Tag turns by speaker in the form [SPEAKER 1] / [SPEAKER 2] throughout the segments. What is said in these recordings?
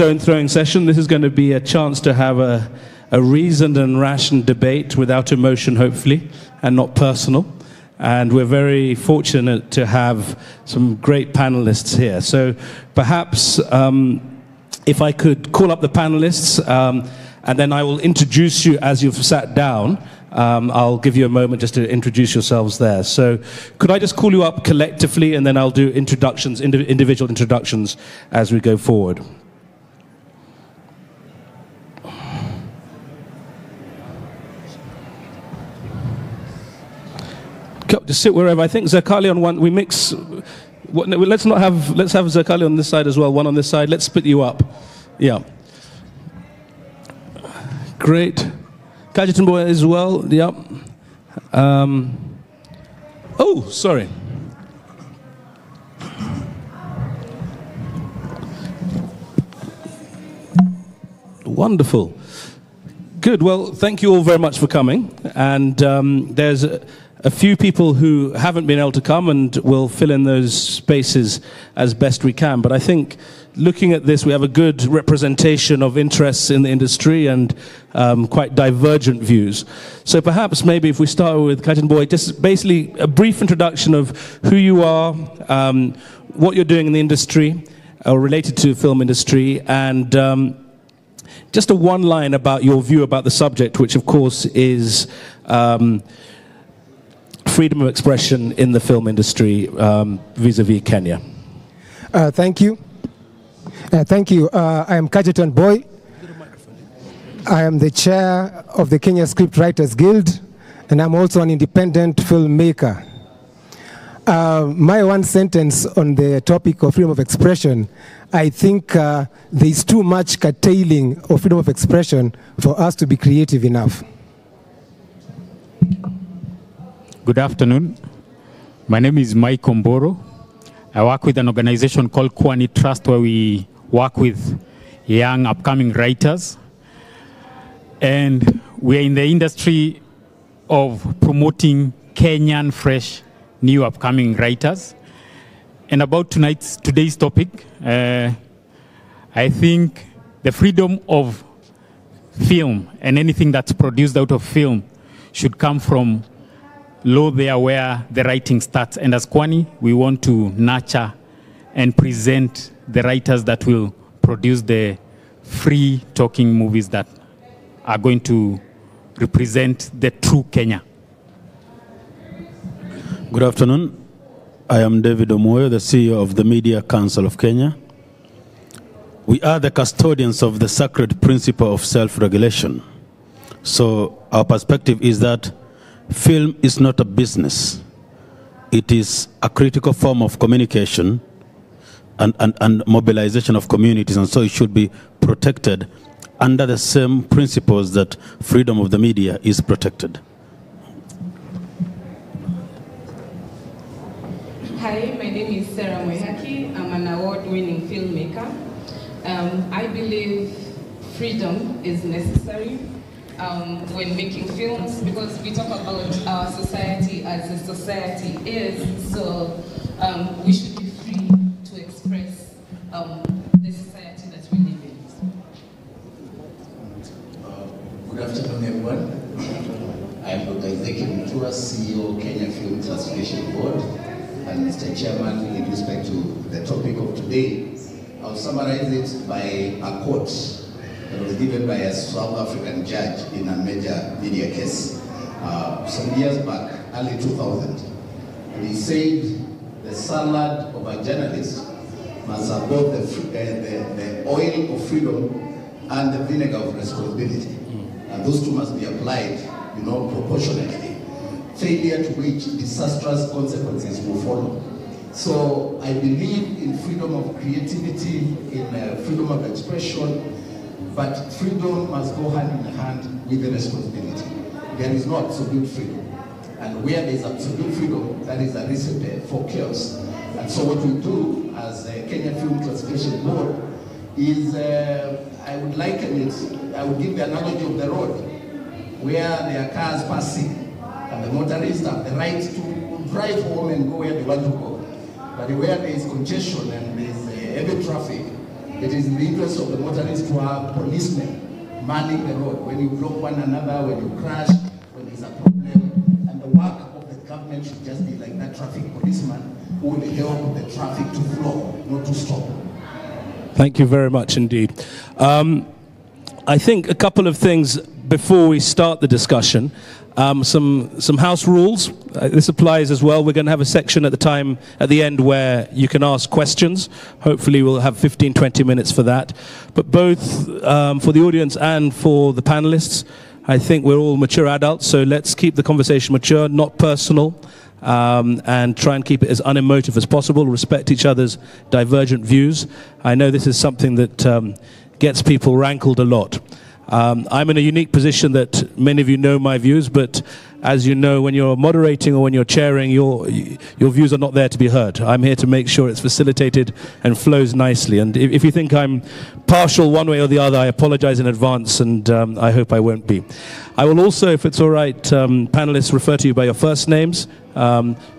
[SPEAKER 1] stone-throwing session. This is going to be a chance to have a reasoned and rational debate without emotion, hopefully, and not personal. And we're very fortunate to have some great panelists here. So perhaps if I could call up the panelists, and then I will introduce you as you've sat down. I'll give you a moment just to introduce yourselves there. So could I just call you up collectively, and then I'll do introductions, individual introductions as we go forward. Just sit wherever. I think Zakali on one, we mix, let's have Zakali on this side as well, one on this side. Let's split you up. Yeah. Great. Kajitumbo as well, yep. Oh, sorry. Wonderful. Good, well, thank you all very much for coming. And there's a few people who haven't been able to come, and we'll fill in those spaces as best we can. But I think looking at this, we have a good representation of interests in the industry and quite divergent views. So perhaps maybe if we start with Kajan Boy, just basically a brief introduction of who you are, what you're doing in the industry, or related to the film industry, and just a one line about your view about the subject, which of course is freedom of expression in the film industry vis-a-vis Kenya.
[SPEAKER 2] Thank you. Thank you. I am Kajetan Boy. I am the chair of the Kenya Script Writers Guild, and I'm also an independent filmmaker. My one sentence on the topic of freedom of expression, I think there is too much curtailing of freedom of expression for us to be creative enough.
[SPEAKER 3] Good afternoon. My name is Mike Omboro. I work with an organization called Kwani Trust, where we work with young upcoming writers. And we're in the industry of promoting Kenyan, fresh, new upcoming writers. And about today's topic, I think the freedom of film and anything that's produced out of film should come from law there where the writing starts. And as Kwani, we want to nurture and present the writers that will produce the free talking movies that are going to represent the true Kenya.
[SPEAKER 4] Good afternoon. I am David Omoyo, the CEO of the Media Council of Kenya. We are the custodians of the sacred principle of self-regulation. So our perspective is that film is not a business. It is a critical form of communication and mobilization of communities, and so it should be protected under the same principles that freedom of the media is protected.
[SPEAKER 5] Hi, my name is Sarah Moihaki. I'm an award-winning filmmaker. I believe freedom is necessary when making films, because we talk about our society as a society is, so we should be free to express the society that we live in.
[SPEAKER 6] Good afternoon, everyone. I am Dr. Ezekiel Mutua, CEO Kenya Film Classification Board, and Mr. Chairman, in respect to the topic of today, I'll summarize it by a quote that was given by a South African judge in a major media case some years back, early 2000. And he said, the salad of a journalist must have both the oil of freedom and the vinegar of responsibility. And those two must be applied, proportionately. Failure to which disastrous consequences will follow. So I believe in freedom of creativity, in freedom of expression, but freedom must go hand in hand with the responsibility. There is no absolute freedom. And where there is absolute freedom, that is a recipe for chaos. And so what we do as a Kenya Film Classification Board is, I would liken it, I would give the analogy of the road, where there are cars passing, and the motorists have the right to drive home and go where they want to go. But where there is congestion and there is heavy traffic, It is in the interest of the motorists to have policemen manning the road. When you block one another, when you crash, when there's a problem, and the work of the government should just be like that traffic policeman who will help the traffic to flow, not to stop.
[SPEAKER 1] Thank you very much indeed. I think a couple of things before we start the discussion. Some house rules. This applies as well. We're going to have a section at the end where you can ask questions. Hopefully we'll have 15-20 minutes for that. But both for the audience and for the panelists, I think we're all mature adults, so let's keep the conversation mature, not personal, and try and keep it as unemotive as possible, respect each other's divergent views. I know this is something that gets people rankled a lot. I'm in a unique position that many of you know my views, but as you know, when you're moderating or when you're chairing, your views are not there to be heard. I'm here to make sure it's facilitated and flows nicely. And if you think I'm partial one way or the other, I apologize in advance, and I hope I won't be. I will also, if it's all right, panelists, refer to you by your first names.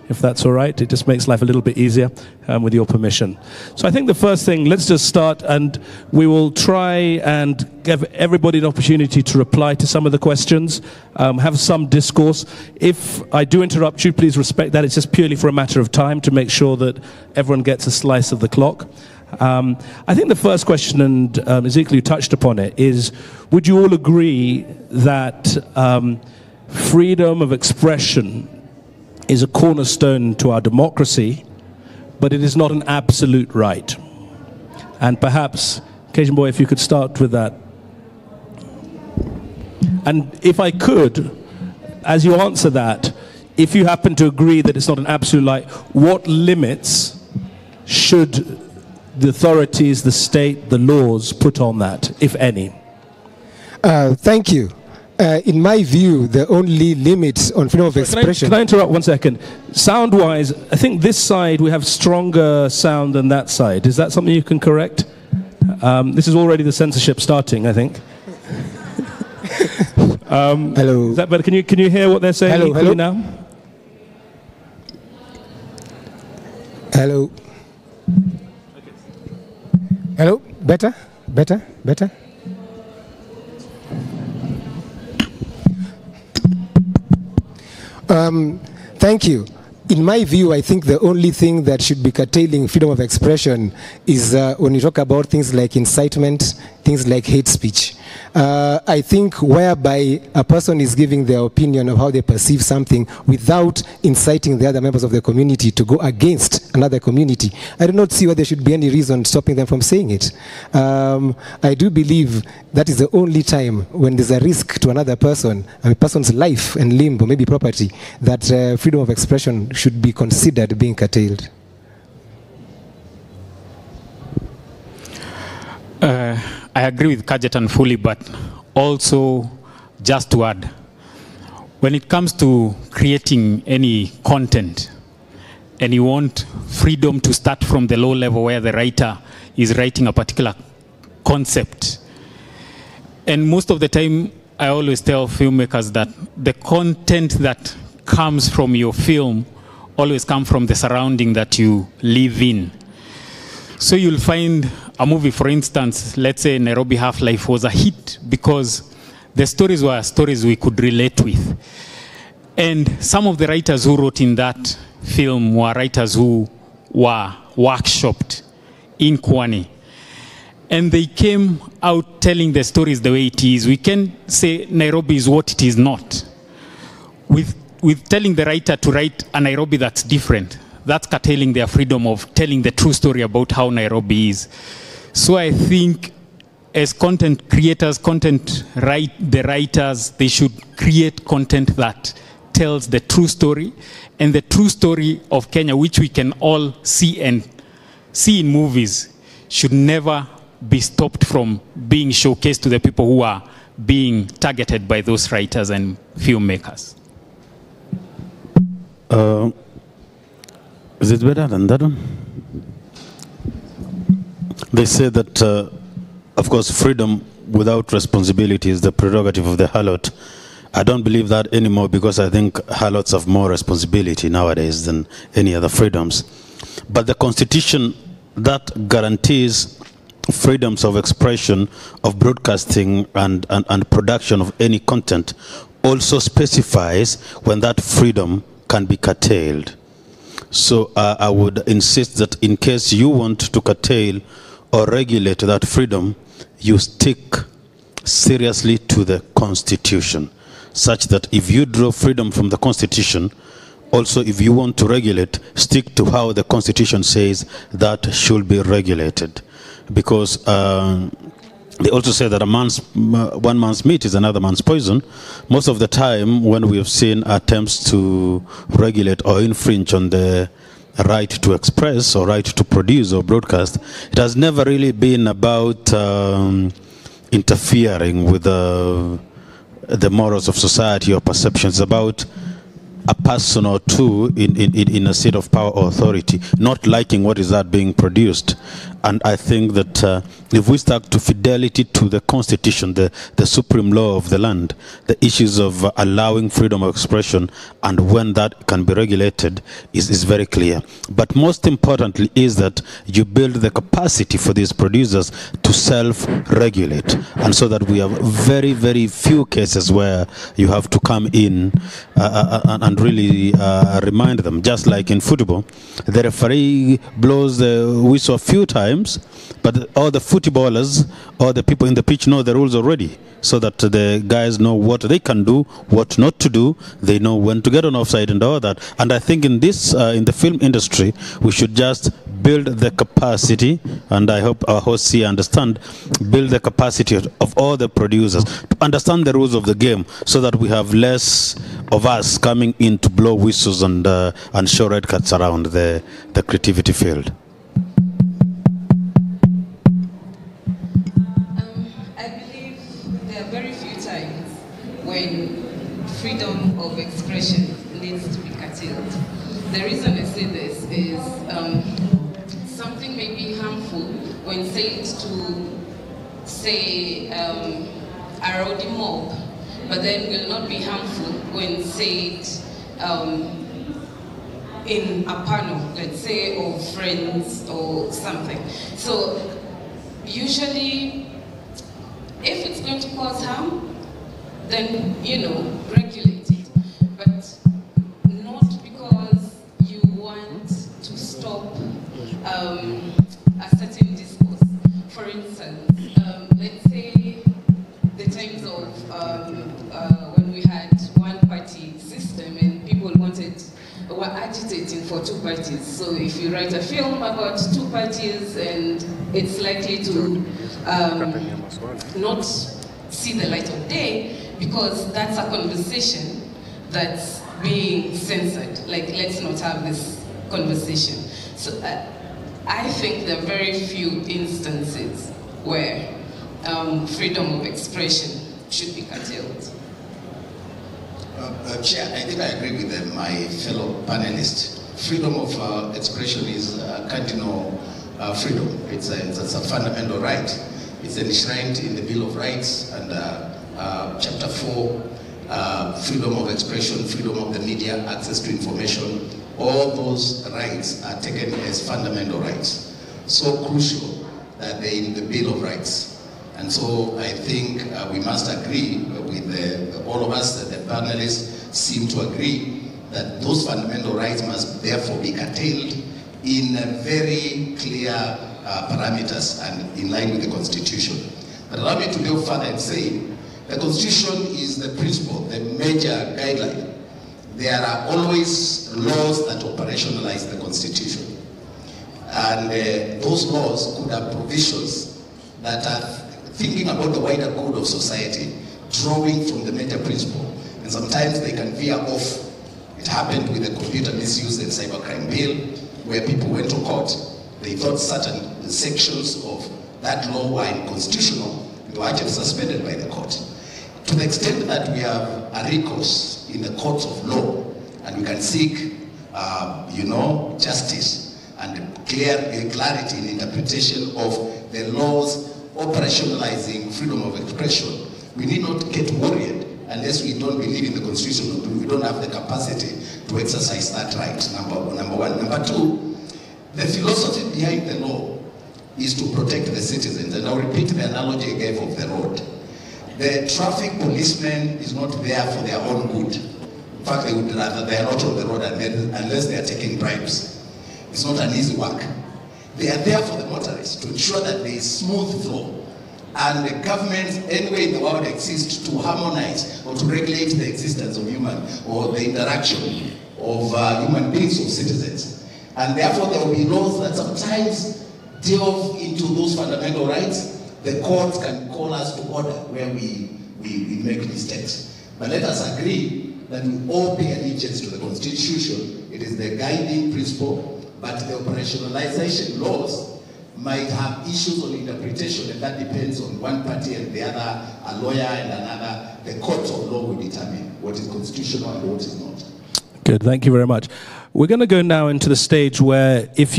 [SPEAKER 1] If that's all right, it just makes life a little bit easier with your permission. So I think the first thing, let's just start, and we will try and give everybody an opportunity to reply to some of the questions, have some discourse. If I do interrupt you, please respect that. It's just purely for a matter of time to make sure that everyone gets a slice of the clock. I think the first question, and Ezekiel, you touched upon it, is would you all agree that freedom of expression is a cornerstone to our democracy, but it is not an absolute right? And perhaps, Cajun Boy, if you could start with that. And if I could, as you answer that, if you happen to agree that it's not an absolute right, what limits should the authorities, the state, the laws put on that, if any?
[SPEAKER 2] Thank you. In my view, the only limit on freedom of expression...
[SPEAKER 1] Can I interrupt 1 second? Sound-wise, I think this side we have stronger sound than that side. Is that something you can correct? This is already the censorship starting, I think.
[SPEAKER 2] Hello.
[SPEAKER 1] Is that better? Can you hear what they're saying equally now?
[SPEAKER 2] Hello. Hello. Better? Better? Better? Thank you. In my view, I think the only thing that should be curtailing freedom of expression is when you talk about things like incitement, things like hate speech. I think whereby a person is giving their opinion of how they perceive something without inciting the other members of the community to go against another community, I do not see why there should be any reason stopping them from saying it. I do believe that is the only time when there's a risk to another person, a person's life and limb or maybe property, that freedom of expression should be considered being curtailed.
[SPEAKER 3] I agree with Kajetan fully, but also just to add, when it comes to creating any content and you want freedom to start from the low level where the writer is writing a particular concept, and most of the time I always tell filmmakers that the content that comes from your film always comes from the surrounding that you live in. So you'll find a movie, for instance, let's say Nairobi Half-Life was a hit because the stories were stories we could relate with. And some of the writers who wrote in that film were writers who were workshopped in Kwani. And they came out telling the stories the way it is. We can say Nairobi is what it is not. With telling the writer to write a Nairobi that's different, that's curtailing their freedom of telling the true story about how Nairobi is. So I think as content creators, the writers, they should create content that tells the true story, and the true story of Kenya, which we can all see and see in movies, should never be stopped from being showcased to the people who are being targeted by those writers and filmmakers.
[SPEAKER 4] Is it better than that one? They say that, of course, freedom without responsibility is the prerogative of the harlot. I don't believe that anymore because I think harlots have more responsibility nowadays than any other freedoms. But the Constitution that guarantees freedoms of expression, of broadcasting and production of any content also specifies when that freedom can be curtailed. So I would insist that in case you want to curtail or regulate that freedom, you stick seriously to the Constitution, such that if you draw freedom from the Constitution, also if you want to regulate, stick to how the Constitution says that should be regulated. Because they also say that one man's meat is another man's poison. Most of the time when we have seen attempts to regulate or infringe on the right to express or right to produce or broadcast, it has never really been about interfering with the morals of society or perceptions. About a person or two in a seat of power or authority not liking what is that being produced. And I think that if we stuck to fidelity to the Constitution, the supreme law of the land, the issues of allowing freedom of expression and when that can be regulated is very clear. But most importantly is that you build the capacity for these producers to self-regulate, and so that we have very, very few cases where you have to come in and really remind them. Just like in football, the referee blows the whistle a few times, but all the footballers or the people in the pitch know the rules already, so that the guys know what they can do, what not to do. They know when to get on offside and all that. And I think in this, in the film industry, we should just build the capacity, and I hope our hosts here understand, build the capacity of all the producers to understand the rules of the game, so that we have less of us coming in to blow whistles and show red cards around the creativity field.
[SPEAKER 5] When freedom of expression needs to be curtailed. The reason I say this is something may be harmful when said to, say, a rowdy mob, but then will not be harmful when said in a panel, let's say, of friends or something. So usually, if it's going to cause harm, then, regulate it. But not because you want to stop a certain discourse. For instance, let's say the times of when we had one-party system and people were agitating for two parties. So if you write a film about two parties, and it's likely to not see the light of day, because that's a conversation that's being censored. Like, let's not have this conversation. So I think there are very few instances where freedom of expression should be curtailed.
[SPEAKER 6] Chair, I think I agree with my fellow panelists. Freedom of expression is cardinal freedom. It's a fundamental right. It's enshrined in the Bill of Rights, and Chapter 4, freedom of expression, freedom of the media, access to information. All those rights are taken as fundamental rights. So crucial that they're in the Bill of Rights. And so I think we must agree with all of us, that the panelists seem to agree that those fundamental rights must therefore be curtailed in very clear parameters and in line with the Constitution. But allow me to go further and say, the Constitution is the principle, the major guideline. There are always laws that operationalize the Constitution. And those laws could have provisions that are thinking about the wider good of society, drawing from the major principle. And sometimes they can veer off. It happened with the Computer Misuse and Cybercrime Bill, where people went to court. They thought certain sections of that law were unconstitutional. They were actually suspended by the court. To the extent that we have a recourse in the courts of law, and we can seek, justice and clarity in interpretation of the laws operationalizing freedom of expression, we need not get worried unless we don't believe in the Constitution, or we don't have the capacity to exercise that right, number one. Number two, the philosophy behind the law is to protect the citizens. And I'll repeat the analogy I gave of the road. The traffic policeman is not there for their own good. In fact, they would rather they are not on the road unless they are taking bribes. It's not an easy work. They are there for the motorists to ensure that there is smooth flow. And the government anywhere in the world exists to harmonize or to regulate the existence of human or the interaction of human beings or citizens. And therefore there will be laws that sometimes delve into those fundamental rights. The courts can call us to order where we make mistakes. But let us agree that we all pay allegiance to the Constitution. It is the guiding principle, but the operationalization laws might have issues on interpretation, and that depends on one party and the other, a lawyer and another. The court of law will determine what is constitutional and what is not.
[SPEAKER 1] Good, thank you very much. We're going to go now into the stage where if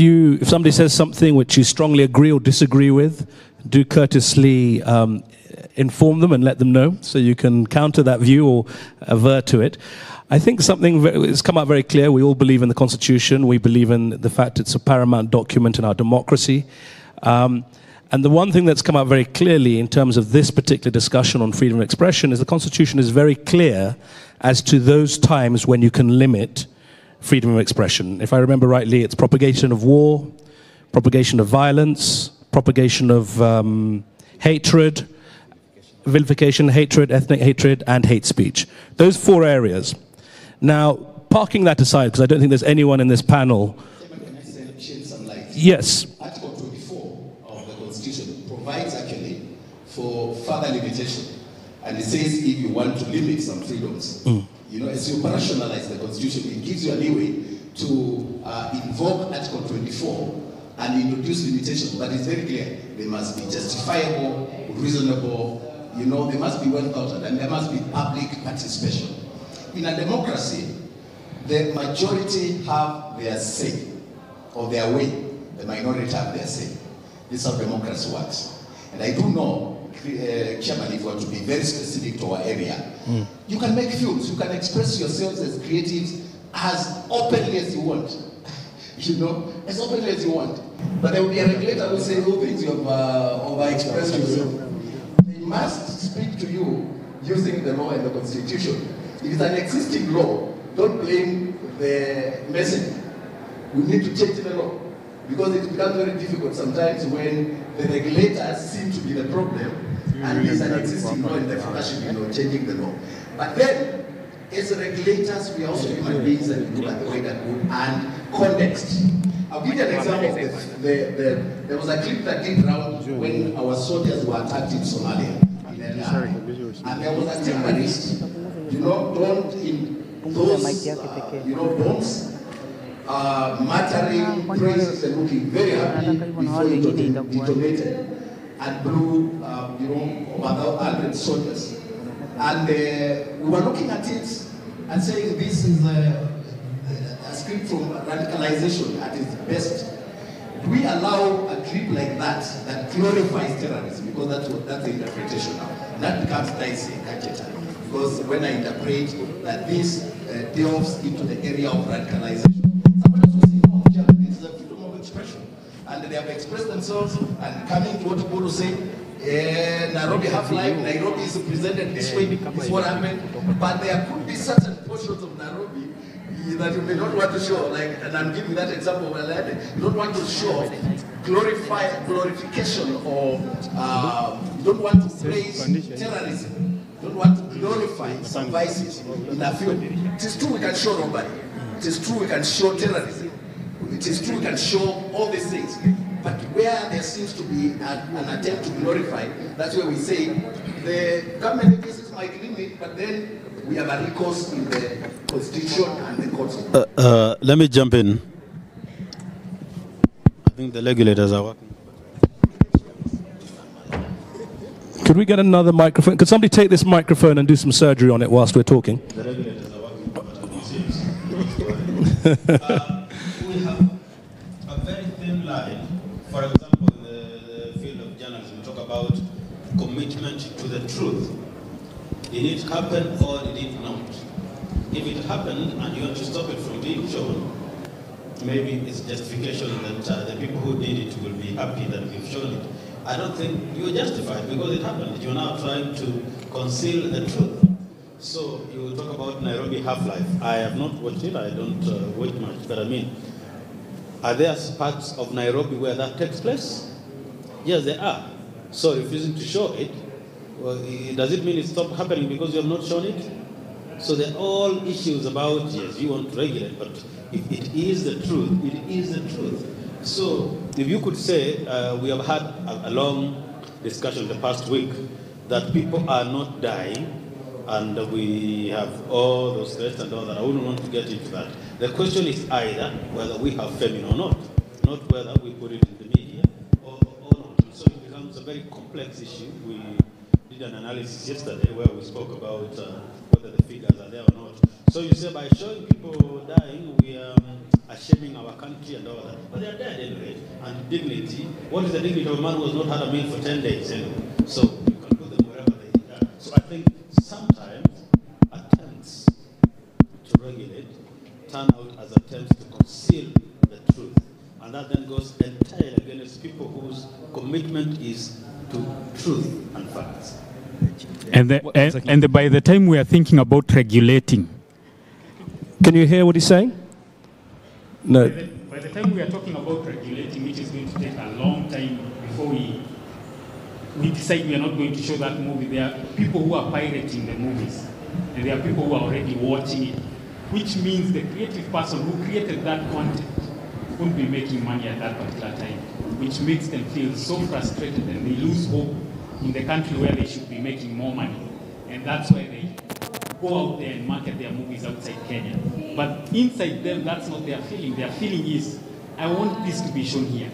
[SPEAKER 1] somebody says something which you strongly agree or disagree with, do courteously inform them and let them know so you can counter that view or avert to it. I think something has come out very clear. We all believe in the Constitution. We believe in the fact it's a paramount document in our democracy. And the one thing that's come out very clearly in terms of this particular discussion on freedom of expression is the Constitution is very clear as to those times when you can limit freedom of expression. If I remember rightly, it's propagation of war, propagation of violence, propagation of hatred, vilification, hatred, ethnic hatred, and hate speech. Those 4 areas. Now, parking that aside, because I don't think there's anyone in this panel.
[SPEAKER 6] Can I shed some light?
[SPEAKER 1] Yes.
[SPEAKER 6] Article 24 of the Constitution provides actually for further limitation. And it says if you want to limit some freedoms, you know, as you operationalize the Constitution, it gives you a leeway to invoke Article 24 and introduce limitations. But it's very clear. They must be justifiable, reasonable, you know, they must be well thought out, and there must be public participation. In a democracy, the majority have their say, or their way. The minority have their say. This is how democracy works. And I do know, Chairman, if you want to be very specific to our area, you can make films, you can express yourselves as creatives as openly as you want. You know, as openly as you want. But there will be a regulator who will say, oh, things you have overexpressed yourself. They must speak to you using the law and the Constitution. If it's an existing law, don't blame the messenger. We need to change the law. Because it becomes very difficult sometimes when the regulators seem to be the problem and there's an existing law and therefore should be changing the law. But then, as regulators, we are also human beings and we look at the way that good and context. I'll give you an example. There was a clip that came around when our soldiers were attacked in Somalia. And there was a terrorist, don't in those, bombs, muttering praises and looking very happy before it detonated and blew, about 100 soldiers. And we were looking at it and saying this is a script from radicalization at its best. We allow a clip like that glorifies terrorism, because that's the interpretation now. And that becomes nice because when I interpret that this delves into the area of radicalization, somebody else will say, oh, yeah, this is a freedom of expression. And they have expressed themselves and coming to what people say, Nairobi have life, Nairobi is presented this way, this is what happened. But there could be certain portions of Nairobi that you may not want to show, and I'm giving that example where you don't want to show glorification or you don't want to praise terrorism, you don't want to glorify some vices in a film. It is true we can show robbery, it is true we can show terrorism, it is true we can show all these things. But where there seems to be an attempt to glorify, that's where we say the government cases might limit, but then we have a recourse in the Constitution and the courts.
[SPEAKER 4] Let me jump in. I think the regulators are working.
[SPEAKER 1] Could we get another microphone? Could somebody take this microphone and do some surgery on it whilst we're talking?
[SPEAKER 4] The regulators are working, but we have a very thin line. For example, in the field of journalism, we talk about commitment to the truth. Did it happen or did it not? If it happened and you want to stop it from being shown, maybe it's justification that the people who did it will be happy that we've shown it. I don't think you're justified because it happened. You're now trying to conceal the truth. So you talk about Nairobi Half-Life. I have not watched it. I don't watch much. But I mean, are there parts of Nairobi where that takes place? Yes, there are. So refusing to show it, well, does it mean it stopped happening because you have not shown it? So they're all issues about, yes, you want to regulate, but if it is the truth, it is the truth. So if you could say, we have had a long discussion the past week that people are not dying, and we have all those threats and all that. I wouldn't want to get into that. The question is either whether we have famine or not whether we put it in the media or not. So it becomes a very complex issue. We did an analysis yesterday where we spoke about whether the figures are there or not. So you say by showing people dying, we are shaming our country and all that. But they are dead anyway. And dignity, what is the dignity of a man who has not had a meal for 10 days anyway? So you can put them wherever they are. So I think sometimes attempts to regulate turn out as attempts to conceal the truth. And that then goes entirely against people whose commitment is to truth and facts.
[SPEAKER 3] And by the time we are thinking about regulating.
[SPEAKER 1] Can you hear what he's saying? No.
[SPEAKER 3] By the time we are talking about regulating, which is going to take a long time before we decide we are not going to show that movie, there are people who are pirating the movies. And there are people who are already watching it, which means the creative person who created that content won't be making money at that particular time, which makes them feel so frustrated and they lose hope in the country where they should be making more money. And that's why they go out there and market their movies outside Kenya. But inside them, that's not their feeling. Their feeling is, I want this to be shown here.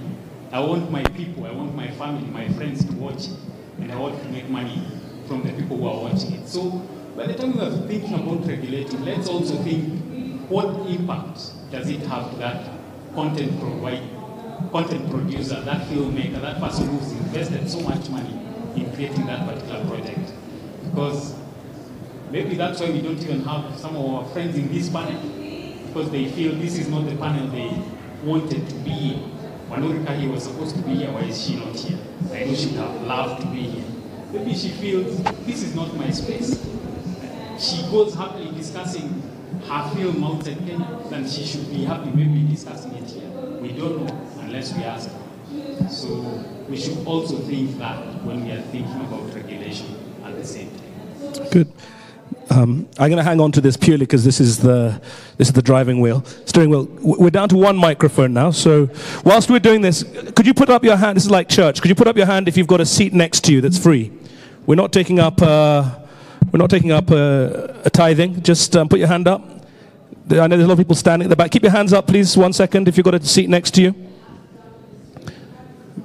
[SPEAKER 3] I want my people, I want my family, my friends to watch it. And I want to make money from the people who are watching it. So by the time we are thinking about regulating, let's also think, what impact does it have to that content producer, that filmmaker, that person who's invested so much money in creating that particular project? Because maybe that's why we don't even have some of our friends in this panel, because they feel this is not the panel they wanted to be in. Wanurika here was supposed to be here, why is she not here? I know she'd have loved to be here. Maybe she feels this is not my space. She goes happily discussing her film outside Kenya, then she should be happy maybe discussing it here. We don't know unless we ask her. So we should also think that when we are thinking about regulation at the same time.
[SPEAKER 1] Good. I'm going to hang on to this purely because this is the driving wheel, steering wheel. We're down to one microphone now. So whilst we're doing this, could you put up your hand? This is like church. Could you put up your hand if you've got a seat next to you that's free? We're not taking up a tithing. Just put your hand up. I know there's a lot of people standing at the back. Keep your hands up, please. 1 second. If you've got a seat next to you.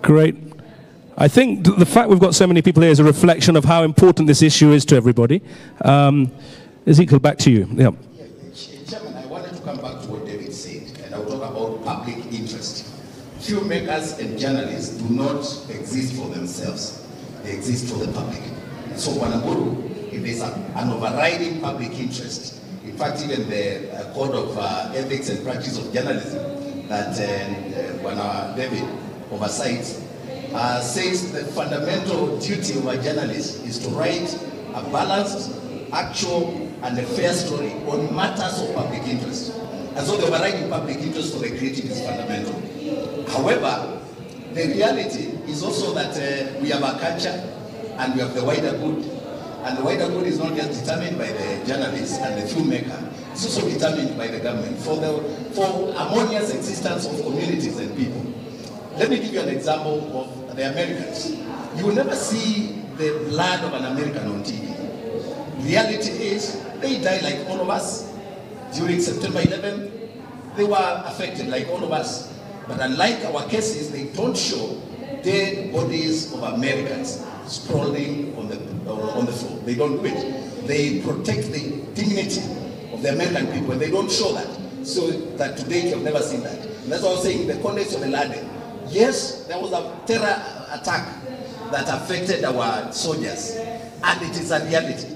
[SPEAKER 1] Great. I think the fact we've got so many people here is a reflection of how important this issue is to everybody. Ezekiel, back to you. Yeah.
[SPEAKER 6] Chairman, I wanted to come back to what David said, and I'll talk about public interest. Filmmakers and journalists do not exist for themselves. They exist for the public. So, Wanaguru, if there's an overriding public interest, in fact, even the Code of Ethics and Practice of Journalism that David oversights, says the fundamental duty of a journalist is to write a balanced, actual, and a fair story on matters of public interest. And so the overriding public interest for the creative is fundamental. However, the reality is also that we have a culture and we have the wider good. And the wider good is not just determined by the journalist and the filmmaker, it's also determined by the government for harmonious existence of communities and people. Let me give you an example of the Americans. You will never see the blood of an American on TV. Reality is, they die like all of us. During September 11th, they were affected like all of us. But unlike our cases, they don't show dead bodies of Americans sprawling on the floor. They don't do it. They protect the dignity of the American people, and they don't show that. So that today you have never seen that. And that's why I was saying the context of the Laden. Yes, there was a terror attack that affected our soldiers, and it is a reality.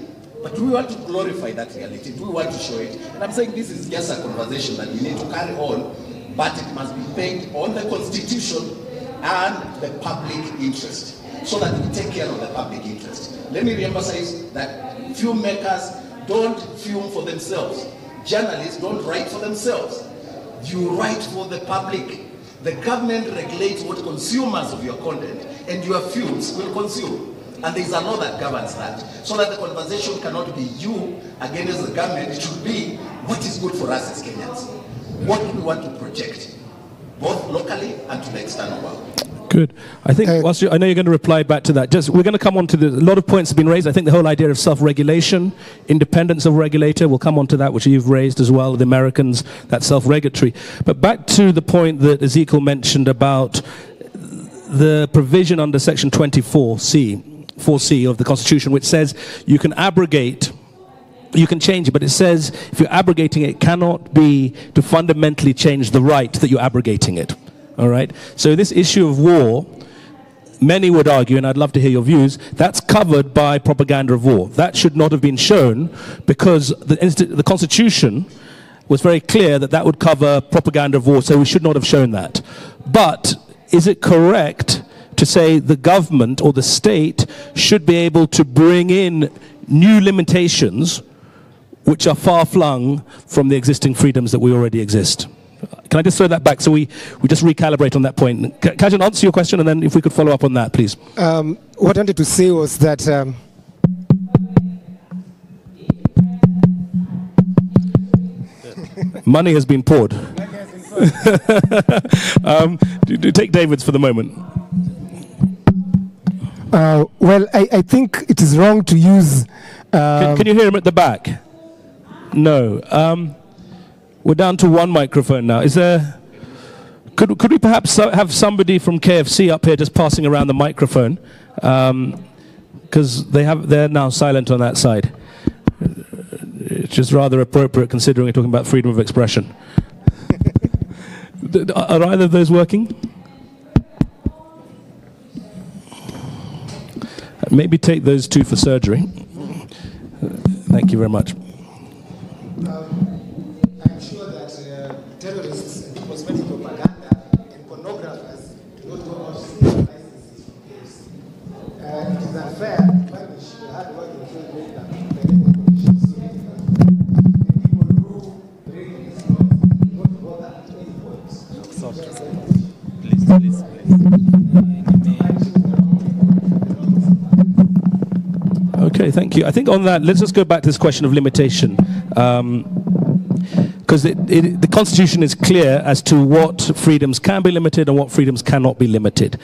[SPEAKER 6] But we want to glorify that reality. We want to show it. And I'm saying this is just a conversation that we need to carry on but it must be based on the Constitution and the public interest, so that we take care of the public interest. Let me re-emphasize that filmmakers don't film for themselves. Journalists don't write for themselves. You write for the public. The government regulates what consumers of your content and your films will consume. And there is a law that governs that. So that the conversation cannot be you against the government. It should be what is good for us as Kenyans. What do we want to project, both locally and to the external world.
[SPEAKER 1] Good. I think, whilst I know you're going to reply back to that, we're going to come on to a lot of points have been raised. I think the whole idea of self-regulation, independence of regulator, we'll come on to that, which you've raised as well, the Americans, that's self-regulatory. But back to the point that Ezekiel mentioned about the provision under Section 4C of the Constitution, which says you can abrogate, you can change it, but it says if you're abrogating it, it cannot be to fundamentally change the right that you're abrogating it. All right. So this issue of war, many would argue, and I'd love to hear your views, that's covered by propaganda of war. That should not have been shown because the Constitution was very clear that that would cover propaganda of war, so we should not have shown that. But is it correct to say the government or the state should be able to bring in new limitations which are far-flung from the existing freedoms that we already exist? Can I just throw that back so we just recalibrate on that point? Kajan, answer your question, and then if we could follow up on that, please.
[SPEAKER 2] What I wanted to say was that
[SPEAKER 1] money has been poured. Do take David's for the moment.
[SPEAKER 2] Well, I think it is wrong to use...
[SPEAKER 1] Can you hear him at the back? No. We're down to one microphone now. Is there... Could we perhaps have somebody from KFC up here just passing around the microphone? Because they're now silent on that side. It's just rather appropriate considering we're talking about freedom of expression. Are either of those working? Maybe take those two for surgery. Thank you very much.
[SPEAKER 2] I'm sure that terrorists and people spreading propaganda and pornographers do not go out to see licenses for KFC. It is unfair to punish the hard-working filmmaker by making conditions so difficult. The people who bring these laws don't bother at any point.
[SPEAKER 1] Please. Okay, thank you. I think on that, let's just go back to this question of limitation. Because the Constitution is clear as to what freedoms can be limited and what freedoms cannot be limited.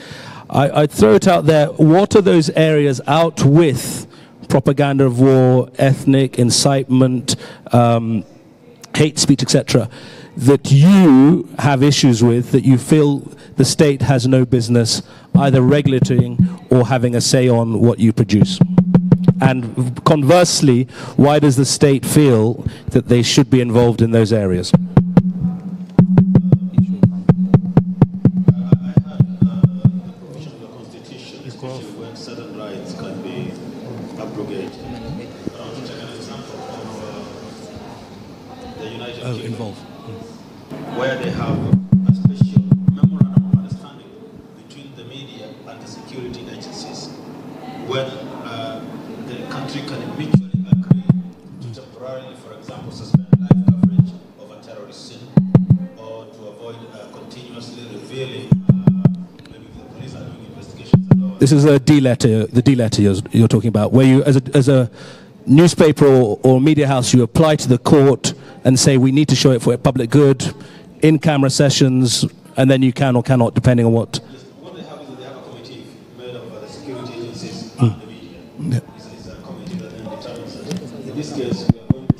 [SPEAKER 1] I'd throw it out there, what are those areas out with propaganda of war, ethnic, incitement, hate speech, etc., that you have issues with, that you feel the state has no business either regulating or having a say on what you produce? And conversely, why does the state feel that they should be involved in those areas?
[SPEAKER 4] When certain rights can be abrogated. I'll take an example of the United Kingdom,
[SPEAKER 1] involved.
[SPEAKER 4] where they have a special memorandum of understanding between the media and the security agencies, where the country can mutually agree to temporarily, for example, suspend live coverage of a terrorist sin, or to avoid continuously revealing. Maybe the police are doing investigations.
[SPEAKER 1] This is a D letter, the D letter you're talking about, where you, as a newspaper or media house, you apply to the court and say we need to show it for public good, in-camera sessions, and then you can or cannot, depending on what.
[SPEAKER 4] What they have is they have a committee made up of the security agencies and the media.
[SPEAKER 1] Yeah.
[SPEAKER 4] It's a committee that then determines that. In this case, we are going to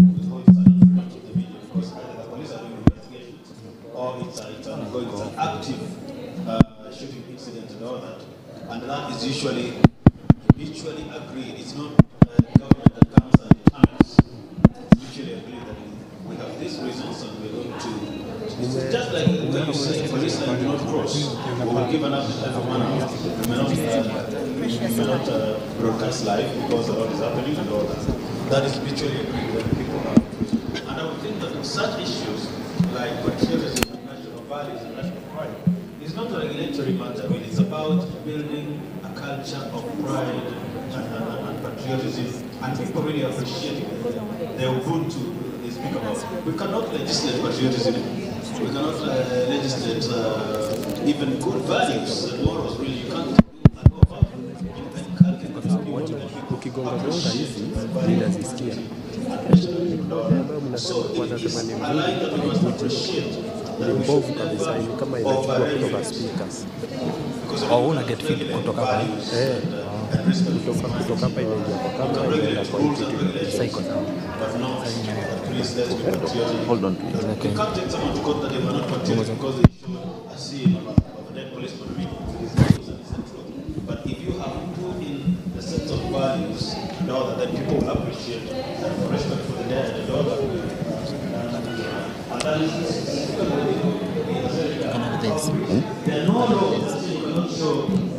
[SPEAKER 4] withhold certain freedoms of the media because either the police are doing investigations or it's an active shooting incident and all that. And that is usually mutually agreed. It's not government that comes and determines. It's mutually agreed that we have these reasons and we're going to. It's just like when you say police line do not cross. We will give an update for 1 hour. We may not broadcast live because a lot is happening and all that. That is mutually agreed that people have. And I would think that such issues like what values and national pride. It's not a regulatory matter, really. It's about building a culture of pride and patriotism, and people really appreciate it. The Ubuntu they speak about. We cannot legislate patriotism. We cannot legislate even good values and morals. Really, you can't. So
[SPEAKER 7] mbovu kabisa ni kama inachukua kutoka speakers. Au una get feed kutoka hapa. Kutoka hapa inaingia kwa kamera inaenda kwa kitu cycle sound. Hold on please. Okay. Can't take someone to court that they were not patriotic because they showed a scene of a dead policeman. But if you have put in the sense of values, know that then people will appreciate and respect for the dead and all that. And that is there are no laws that you cannot show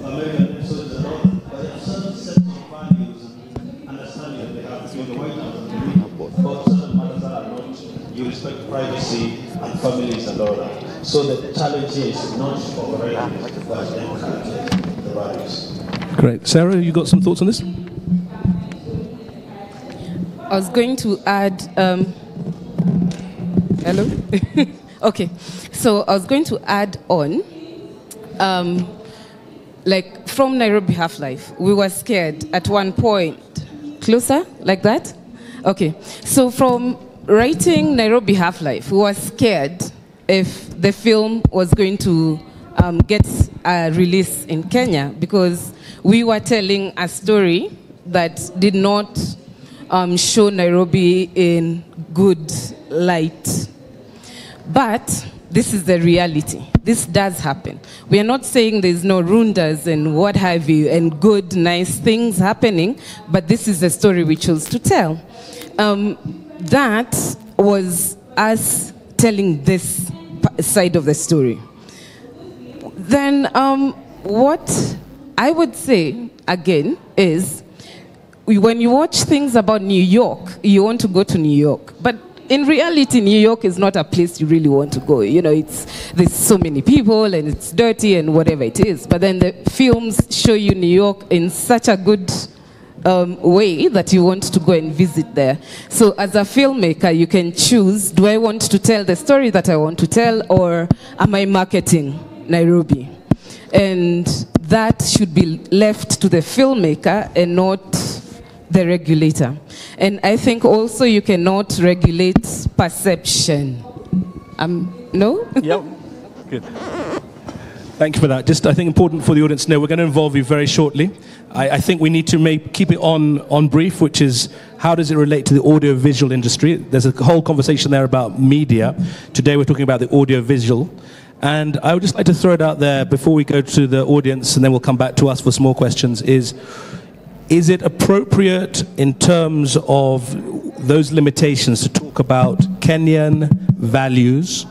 [SPEAKER 7] American episodes and all, but there are certain sets of values and understanding that they have between the White House and the Green Board. But certain matters that are not, you respect privacy and families and all that. So the challenge is not overriding, but encouraging the values.
[SPEAKER 1] Great. Sarah, you got some thoughts on this?
[SPEAKER 5] I was going to add, hello? Okay, so I was going to add on, like from Nairobi Half-Life, we were scared at one point. Closer, like that? Okay, so from writing Nairobi Half-Life, we were scared if the film was going to get a release in Kenya because we were telling a story that did not show Nairobi in good light. But this is the reality. This does happen. We are not saying there's no rundas and what have you and good, nice things happening, but this is the story we chose to tell. That was us telling this side of the story. Then what I would say, again, is when you watch things about New York, you want to go to New York. But in reality, New York is not a place you really want to go. You know, there's so many people and it's dirty and whatever it is. But then the films show you New York in such a good way that you want to go and visit there. So as a filmmaker, you can choose, do I want to tell the story that I want to tell, or am I marketing Nairobi? And that should be left to the filmmaker and not the regulator. And I think also you cannot regulate perception. No?
[SPEAKER 7] Yeah. Good.
[SPEAKER 1] Thank you for that. Just, I think, important for the audience to know, we're going to involve you very shortly. I think we need to keep it on brief, which is how does it relate to the audiovisual industry? There's a whole conversation there about media. Today we're talking about the audiovisual. And I would just like to throw it out there before we go to the audience, and then we'll come back to us for some more questions, is it appropriate in terms of those limitations to talk about Kenyan values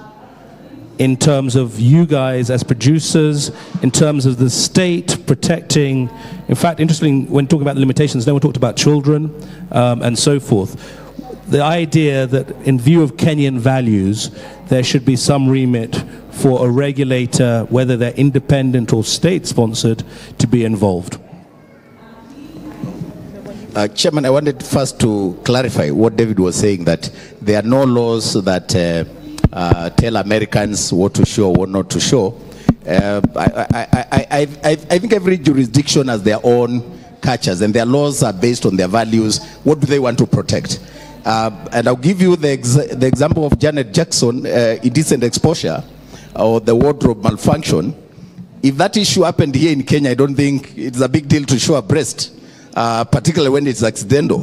[SPEAKER 1] in terms of you guys as producers, in terms of the state protecting, in fact, interesting, when talking about the limitations, no one talked about children and so forth. The idea that in view of Kenyan values, there should be some remit for a regulator, whether they're independent or state-sponsored, to be involved.
[SPEAKER 6] Chairman, I wanted first to clarify what David was saying, that there are no laws that tell Americans what to show, what not to show. I think every jurisdiction has their own cultures, and their laws are based on their values. What do they want to protect? And I'll give you the example of Janet Jackson, indecent exposure, or the wardrobe malfunction. If that issue happened here in Kenya, I don't think it's a big deal to show a breast. Particularly when it's accidental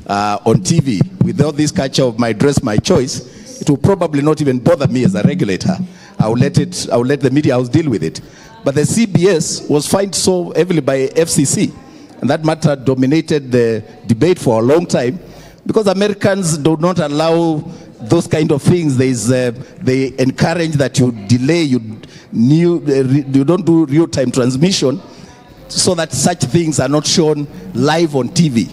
[SPEAKER 6] on TV. Without this culture of my dress, my choice, it will probably not even bother me as a regulator. I'll let the media house deal with it. But the CBS was fined so heavily by FCC, and that matter dominated the debate for a long time, because Americans do not allow those kind of things. They encourage that you delay, you don't do real-time transmission, so that such things are not shown live on TV.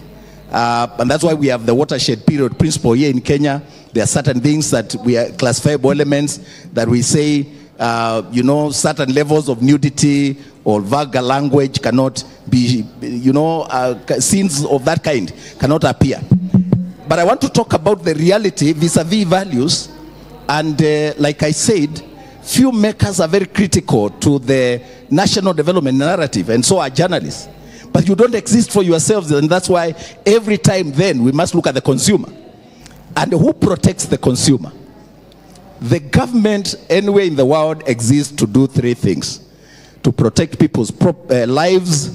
[SPEAKER 6] And that's why we have the watershed period principle here in Kenya. There are certain things that we are classifiable elements that we say you know, certain levels of nudity or vulgar language cannot be, you know, scenes of that kind cannot appear. But I want to talk about the reality vis-a-vis values. And like I said, filmmakers are very critical to the national development narrative, and so are journalists. But you don't exist for yourselves, and that's why every time then we must look at the consumer. And who protects the consumer? The government anywhere in the world exists to do three things: to protect people's lives,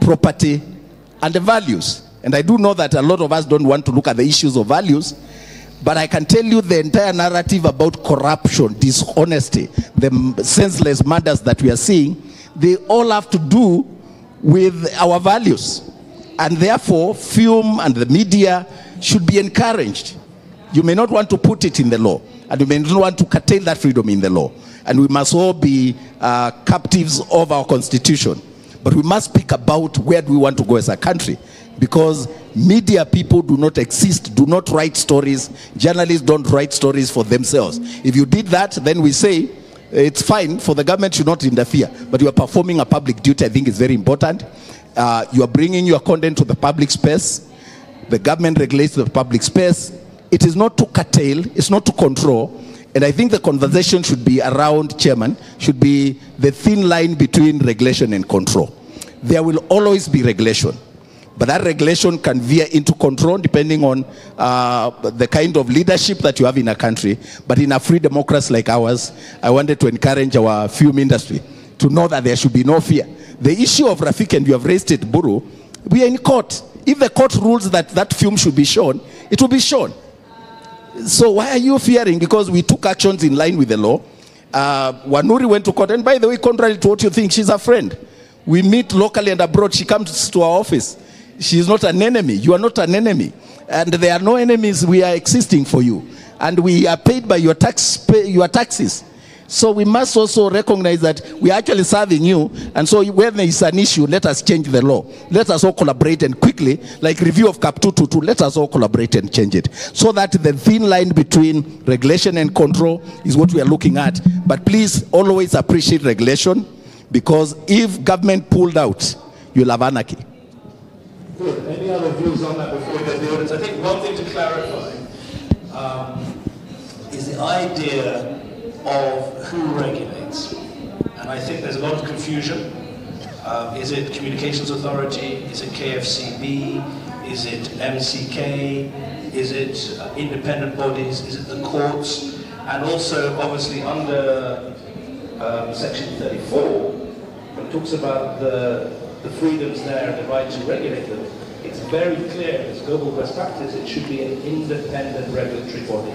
[SPEAKER 6] property, and the values. And I do know that a lot of us don't want to look at the issues of values, but I can tell you the entire narrative about corruption, dishonesty, the senseless murders that we are seeing, they all have to do with our values. And therefore, film and the media should be encouraged. You may not want to put it in the law, and you may not want to curtail that freedom in the law. And we must all be captives of our constitution. But we must speak about where do we want to go as a country. Because media people do not exist, do not write stories. Journalists don't write stories for themselves. If you did that, then we say it's fine for the government should not interfere. But you are performing a public duty. I think it's very important. You are bringing your content to the public space. The government regulates the public space. It is not to curtail, it's not to control. And I think the conversation should be around, Chairman, should be the thin line between regulation and control. There will always be regulation. But that regulation can veer into control depending on the kind of leadership that you have in a country. But in a free democracy like ours, I wanted to encourage our film industry to know that there should be no fear. The issue of Rafik, and you have raised it, Buru, we are in court. If the court rules that that film should be shown, it will be shown. So why are you fearing? Because we took actions in line with the law. Wanuri went to court, and by the way, contrary to what you think, she's a friend. We meet locally and abroad. She comes to our office. She is not an enemy. You are not an enemy. And there are no enemies. We are existing for you. And we are paid by your taxes. So we must also recognize that we are actually serving you. And so when there is an issue, let us change the law. Let us all collaborate, and quickly, like review of Cap 222, let us all collaborate and change it. So that the thin line between regulation and control is what we are looking at. But please always appreciate regulation, because if government pulled out, you'll have anarchy.
[SPEAKER 8] Good. Any other views on that before we go to the audience? I think one thing to clarify is the idea of who regulates. And I think there's a lot of confusion. Is it Communications Authority? Is it KFCB? Is it MCK? Is it independent bodies? Is it the courts? And also, obviously, under Section 34, when it talks about the freedoms there and the right to regulate them, it's very clear, as global best practice, it should be an independent regulatory body.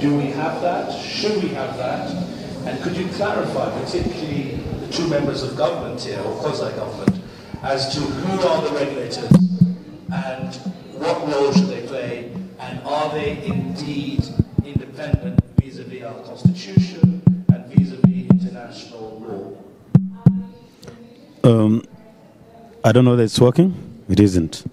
[SPEAKER 8] Do we have that? Should we have that? And could you clarify, particularly the two members of government here, or quasi-government, as to who are the regulators and what role should they play, and are they indeed independent vis-a-vis our constitution and vis-a-vis international law?
[SPEAKER 4] I don't know that it's working. It isn't.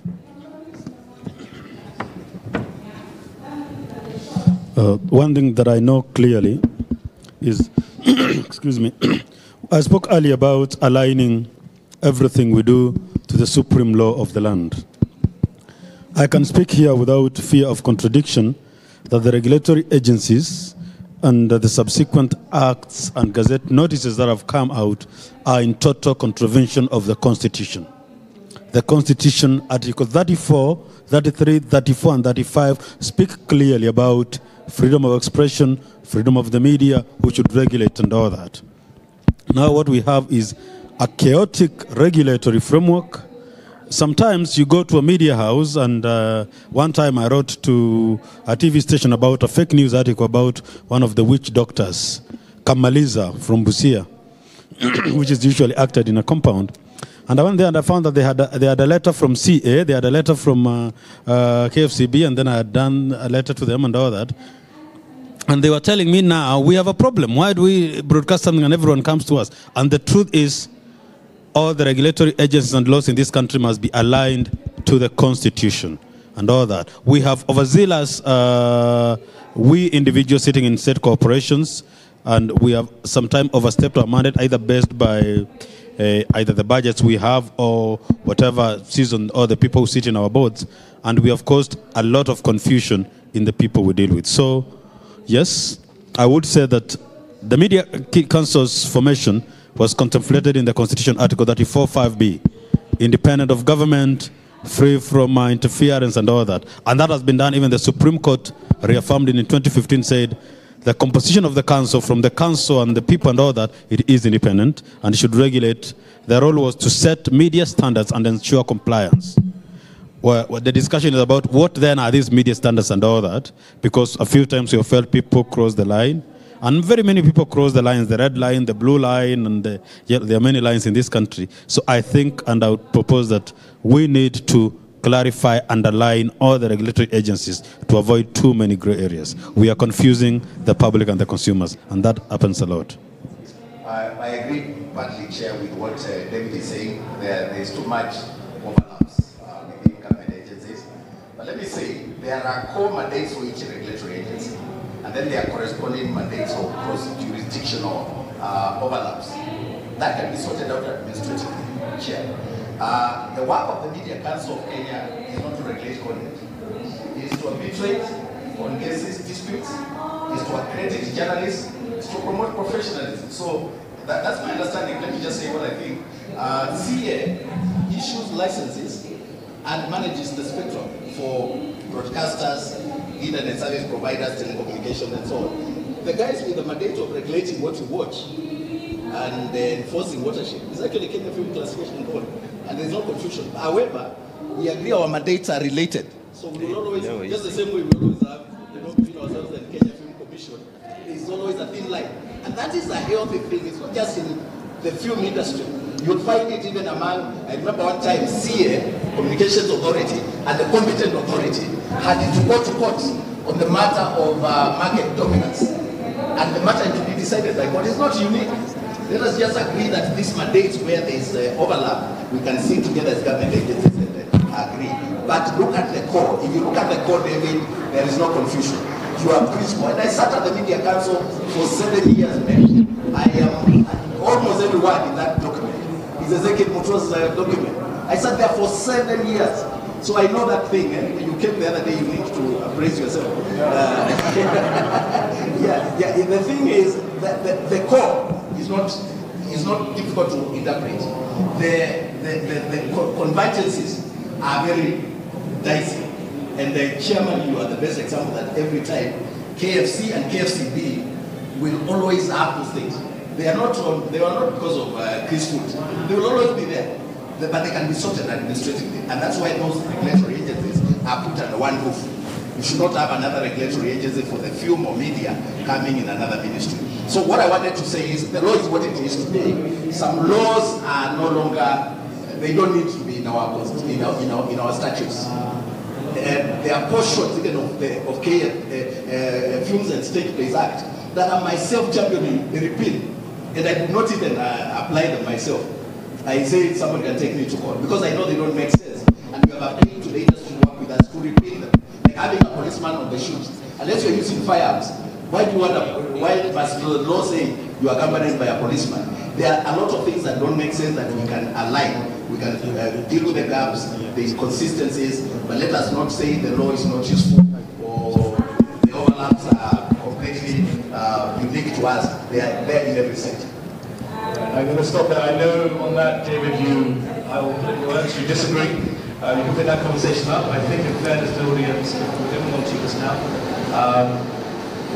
[SPEAKER 4] One thing that I know clearly is, excuse me, I spoke earlier about aligning everything we do to the supreme law of the land. I can speak here without fear of contradiction that the regulatory agencies and the subsequent acts and gazette notices that have come out are in total contravention of the Constitution. The Constitution, Article 34, 33, 34, and 35 speak clearly about freedom of expression, freedom of the media, who should regulate and all that. Now what we have is a chaotic regulatory framework. Sometimes you go to a media house, and one time I wrote to a TV station about a fake news article about one of the witch doctors, Kamaliza from Busia, which is usually acted in a compound. And I went there and I found that they had a letter from CA, they had a letter from KFCB, and then I had done a letter to them and all that. And they were telling me, now we have a problem. Why do we broadcast something and everyone comes to us? And the truth is, all the regulatory agencies and laws in this country must be aligned to the Constitution and all that. We have overzealous, we individuals sitting in state corporations, and we have sometimes overstepped our mandate, either based by either the budgets we have or whatever season or the people who sit in our boards, and we have caused a lot of confusion in the people we deal with. So, yes, I would say that the Media Council's formation was contemplated in the Constitution Article 34(5)(b), independent of government, free from interference and all that. And that has been done. Even the Supreme Court reaffirmed it in 2015, said the composition of the council, from the council and the people and all that, it is independent and it should regulate. Their role was to set media standards and ensure compliance. Well, the discussion is about what then are these media standards and all that, because a few times we have felt people cross the line, and very many people cross the lines, the red line, the blue line, and there are many lines in this country. So I think, and I would propose that we need to clarify, underline all the regulatory agencies to avoid too many gray areas. We are confusing the public and the consumers, and that happens a lot.
[SPEAKER 6] I agree partly, Chair, with what David is saying. There is too much overlaps within government agencies. But let me say, there are core mandates for each regulatory agency, and then there are corresponding mandates or cross-jurisdictional overlaps. That can be sorted out administratively, Chair. The work of the Media Council of Kenya is not to regulate content. It is to arbitrate on cases, disputes, is to accredit journalists, is to promote professionalism. So that's my understanding. Let me just say what I think. CA issues licenses and manages the spectrum for broadcasters, internet service providers, telecommunications, and so on. The guys with the mandate of regulating what you watch and enforcing watershed is actually Kenya Film Classification Board, and there's no confusion. However, we agree our mandates are related, so we will always, just the same way we always have, between ourselves and Kenya Film Commission, there's always a thin line, and that is a healthy thing. It's not just in the film industry. You'll find it even among, I remember one time, CA, Communications Authority, and the competent authority had to go to court on the matter of market dominance, and the matter to be decided by court. It's not unique. Let us just agree that these mandates where there is overlap, we can sit together as government agencies and agree. But look at the core. If you look at the core, David, there is no confusion. You are principle. And I sat at the Media Council for 7 years, man. I am almost every word in that document. It's Ezekiel Mutua's document. I sat there for 7 years. So I know that thing. When you came the other day, you need to praise yourself. The thing is that the core is not difficult to interpret. The convergences are very dicey. And the chairman, you are the best example that every time KFC and KFCB will always have those things. They are not because of Chris Food. They will always be there. But they can be sorted administratively. And that's why those regulatory agencies are put under one roof. You should not have another regulatory agency for the film or media coming in another ministry. So what I wanted to say is the law is what it is today. Some laws are no longer, they don't need to be in our statutes. There are portions even of Films and Stage Plays Act that I myself championing the repeal, and I did not even apply them myself. I say someone can take me to court because I know they don't make sense, and we have appealed to the industry to work with us to repeal them. Like having a policeman on the shoot, unless you're using firearms, why must the law say you are accompanied by a policeman? There are a lot of things that don't make sense that we can align. We can deal with the gaps, the inconsistencies, but let us not say the law is not useful or the overlaps are completely unique to us. They are there in every sector.
[SPEAKER 9] I'm going to stop there. I know on that, David, I will put your words, you disagree. You can pick that conversation up. I think in fairness to the audience, we didn't want to just now.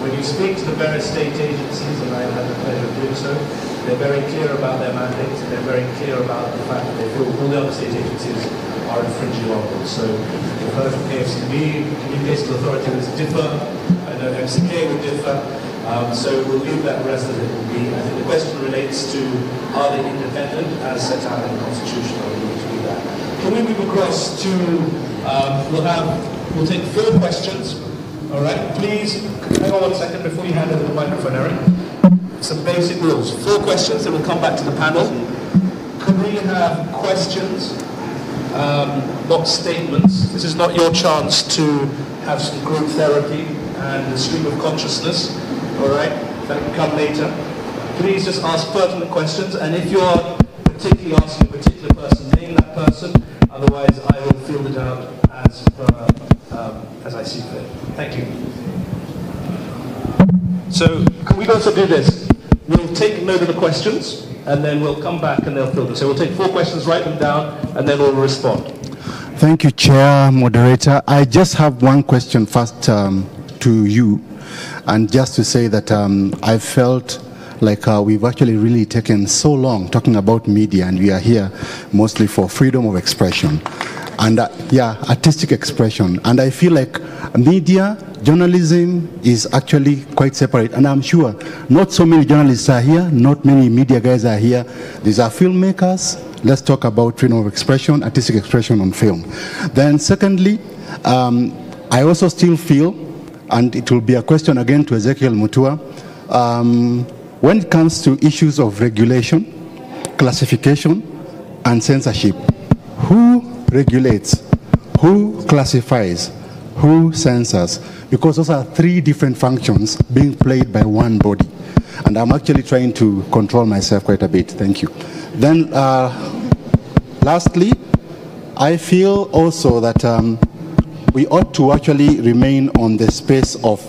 [SPEAKER 9] When you speak to the various state agencies, and I had the pleasure of doing so, they're very clear about their mandates, and they're very clear about the fact that they feel all the other state agencies are infringing on them. So we've heard from KFCB, Communications Authority would differ, I know MCK would differ, so we'll leave that rest as it will be. I think the question relates to, are they independent as set out in the Constitution, or do we need to do that? Can we move across to, we'll take 4 questions. All right, please, hang on 1 second before you hand over the microphone, Eric. Some basic rules. 4 questions, then we'll come back to the panel. Could we have questions, not statements? This is not your chance to have some group therapy and a stream of consciousness. All right, that can come later. Please just ask pertinent questions, and if you're particularly asking a particular person, name that person. Otherwise, I will field it out as I see fit. Thank you. So, can we also do this? We'll take note of the questions, and then we'll come back and they'll fill them. So we'll take 4 questions, write them down, and then we'll respond.
[SPEAKER 10] Thank you, Chair, Moderator. I just have one question first to you, and just to say that I felt like we've actually really taken so long talking about media, and we are here mostly for freedom of expression and artistic expression. And I feel like media, journalism is actually quite separate, and I'm sure not so many journalists are here, not many media guys are here. These are filmmakers. Let's talk about freedom of expression, artistic expression on film. Then secondly, I also still feel, and it will be a question again to Ezekiel Mutua, when it comes to issues of regulation, classification, and censorship, who regulates, who classifies, who censors? Because those are 3 different functions being played by one body. And I'm actually trying to control myself quite a bit. Thank you. Then, lastly, I feel also that we ought to actually remain on the space of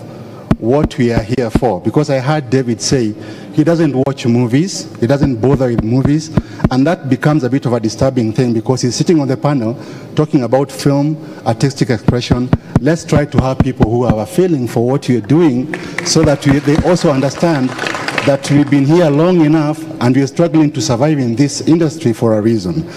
[SPEAKER 10] what we are here for, because I heard David say he doesn't watch movies, he doesn't bother with movies, and that becomes a bit of a disturbing thing because he's sitting on the panel talking about film, artistic expression. Let's try to have people who have a feeling for what you're doing so that they also understand that we've been here long enough and we're struggling to survive in this industry for a reason.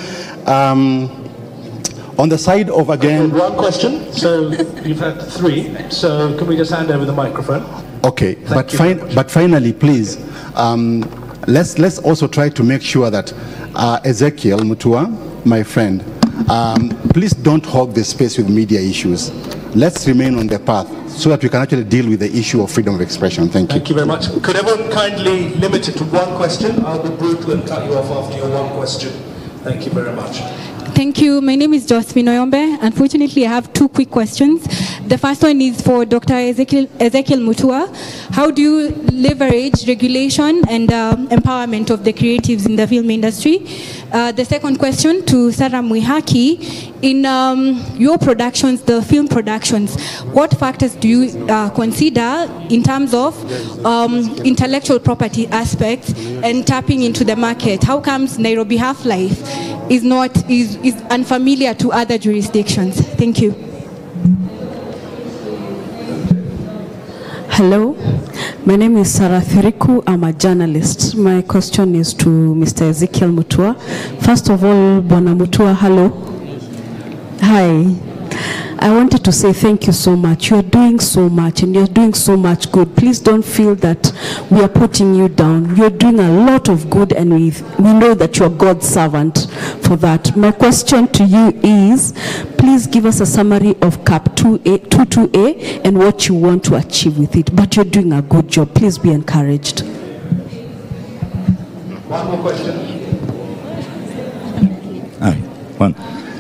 [SPEAKER 10] On the side of, again...
[SPEAKER 9] One question, so you've had 3, so can we just hand over the microphone?
[SPEAKER 10] Okay, but finally, please, let's also try to make sure that Ezekiel Mutua, my friend, please don't hog the space with media issues. Let's remain on the path so that we can actually deal with the issue of freedom of expression. Thank you.
[SPEAKER 9] Thank you very much. Could everyone kindly limit it to 1 question? I'll be brutal and cut you off after your 1 question. Thank you very much.
[SPEAKER 11] Thank you. My name is Josephine Oyombe. Unfortunately, I have 2 quick questions. The first one is for Dr. Ezekiel Mutua. How do you leverage regulation and empowerment of the creatives in the film industry? The second question to Sarah Mwihaki. In your productions, the film productions, what factors do you consider in terms of intellectual property aspects and tapping into the market? How comes Nairobi Half-Life is unfamiliar to other jurisdictions? Thank you.
[SPEAKER 12] Hello, my name is Sarah Thiriku. I'm a journalist. My question is to Mr. Ezekiel Mutua. First of all, Bwana Mutua, hello. Hi. I wanted to say thank you so much. You're doing so much and you're doing so much good. Please don't feel that we are putting you down. You're doing a lot of good and we know that you're God's servant for that. My question to you is, please give us a summary of CAP 22A and what you want to achieve with it. But you're doing a good job. Please be encouraged.
[SPEAKER 9] One more question.
[SPEAKER 13] Hi, one.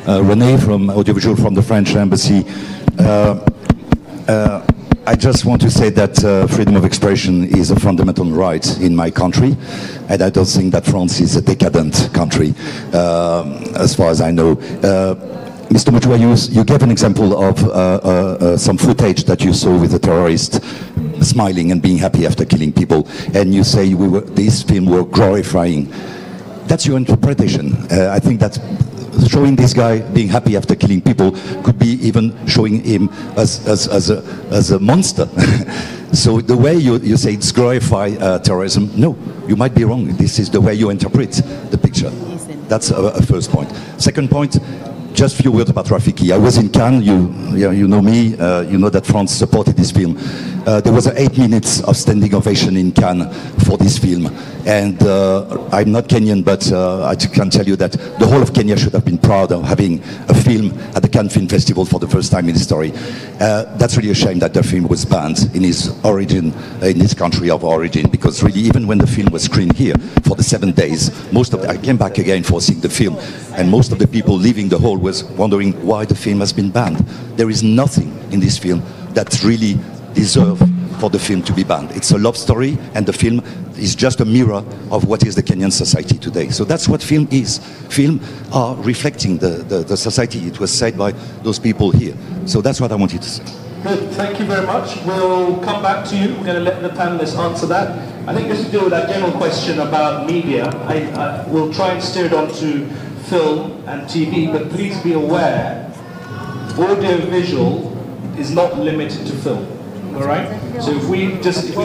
[SPEAKER 13] René from Audiovisual from the French Embassy. I just want to say that freedom of expression is a fundamental right in my country, and I don't think that France is a decadent country, as far as I know. Mr. Mutua, you gave an example of some footage that you saw with a terrorist smiling and being happy after killing people, and you say this film were glorifying. That's your interpretation. I think that showing this guy being happy after killing people could be even showing him as a monster. So the way you say it's glorify terrorism, no, you might be wrong. This is the way you interpret the picture. That's a first point. Second point, just a few words about Rafiki. I was in Cannes, you know me, you know that France supported this film. There was 8 minutes of standing ovation in Cannes for this film. And I'm not Kenyan, but I can tell you that the whole of Kenya should have been proud of having a film at the Cannes Film Festival for the first time in history. That's really a shame that the film was banned in its origin, in its country of origin, because really even when the film was screened here for the 7 days, I came back again for seeing the film, and most of the people leaving the hall was wondering why the film has been banned. There is nothing in this film that really deserve for the film to be banned. It's a love story, and the film is just a mirror of what is the Kenyan society today. So that's what film is. Film are reflecting the society. It was said by those people here. So that's what I wanted to say.
[SPEAKER 9] Good, thank you very much. We'll come back to you. We're going to let the panelists answer that. I think just to deal with that general question about media, I will try and steer it on to film and TV, but please be aware, audio-visual is not limited to film, all right? So if we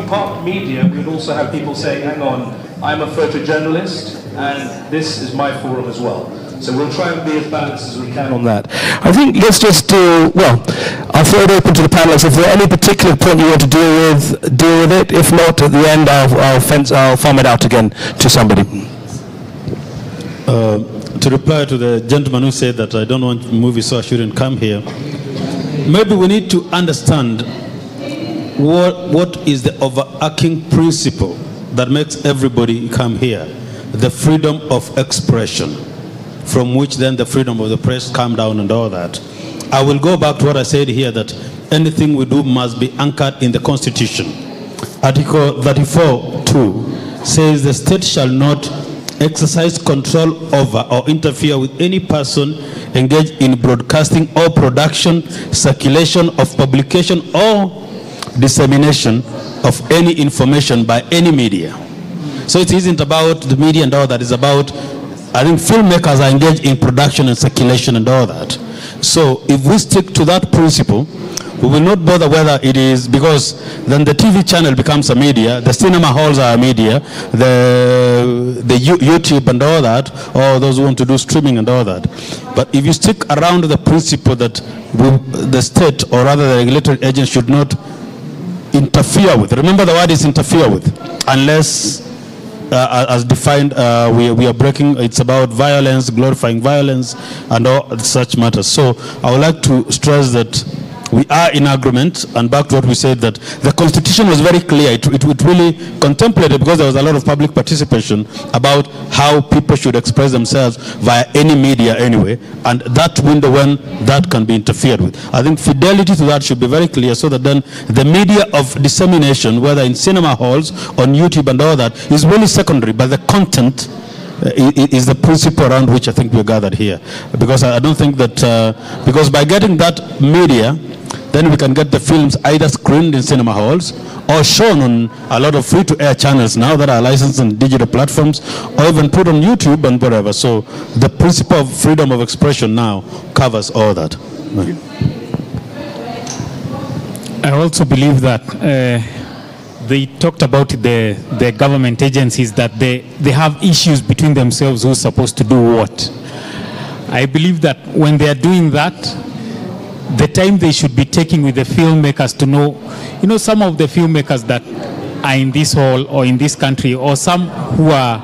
[SPEAKER 9] park media, we'd also have people saying, hang on, I'm a photojournalist, and this is my forum as well. So we'll try and be as balanced as we can on that.
[SPEAKER 1] I think let's just do, well, I'll throw it open to the panelists. If there are any particular point you want to deal with it. If not, at the end, I'll farm it out again to somebody.
[SPEAKER 4] To reply to the gentleman who said that I don't want movies, so I shouldn't come here, maybe we need to understand what is the overarching principle that makes everybody come here, the freedom of expression, from which then the freedom of the press come down and all that. I will go back to what I said here, that anything we do must be anchored in the Constitution. Article 34(2) says the state shall not exercise control over or interfere with any person engaged in broadcasting or production, circulation of publication or dissemination of any information by any media. So it isn't about the media and all that, it's about, I think filmmakers are engaged in production and circulation and all that. So if we stick to that principle, we will not bother whether it is, because then the TV channel becomes a media, the cinema halls are a media, the YouTube and all that, or those who want to do streaming and all that. But if you stick around the principle that the state, or rather the regulatory agent, should not interfere with, remember the word is interfere with, unless as defined, we are breaking, it's about violence, glorifying violence, and all such matters. So I would like to stress that we are in agreement, and back to what we said, that the Constitution was very clear. It really contemplated, because there was a lot of public participation, about how people should express themselves via any media anyway, and that window when that can be interfered with. I think fidelity to that should be very clear, so that then the media of dissemination, whether in cinema halls, on YouTube and all that, is really secondary, but the content is the principle around which I think we're gathered here. Because I don't think that, because by getting that media, then we can get the films either screened in cinema halls or shown on a lot of free-to-air channels now that are licensed on digital platforms, or even put on YouTube and whatever. So the principle of freedom of expression now covers all that.
[SPEAKER 3] I also believe that they talked about the government agencies, that they have issues between themselves who's supposed to do what. I believe that when they are doing that, the time they should be taking with the filmmakers to know, some of the filmmakers that are in this hall or in this country, or some who are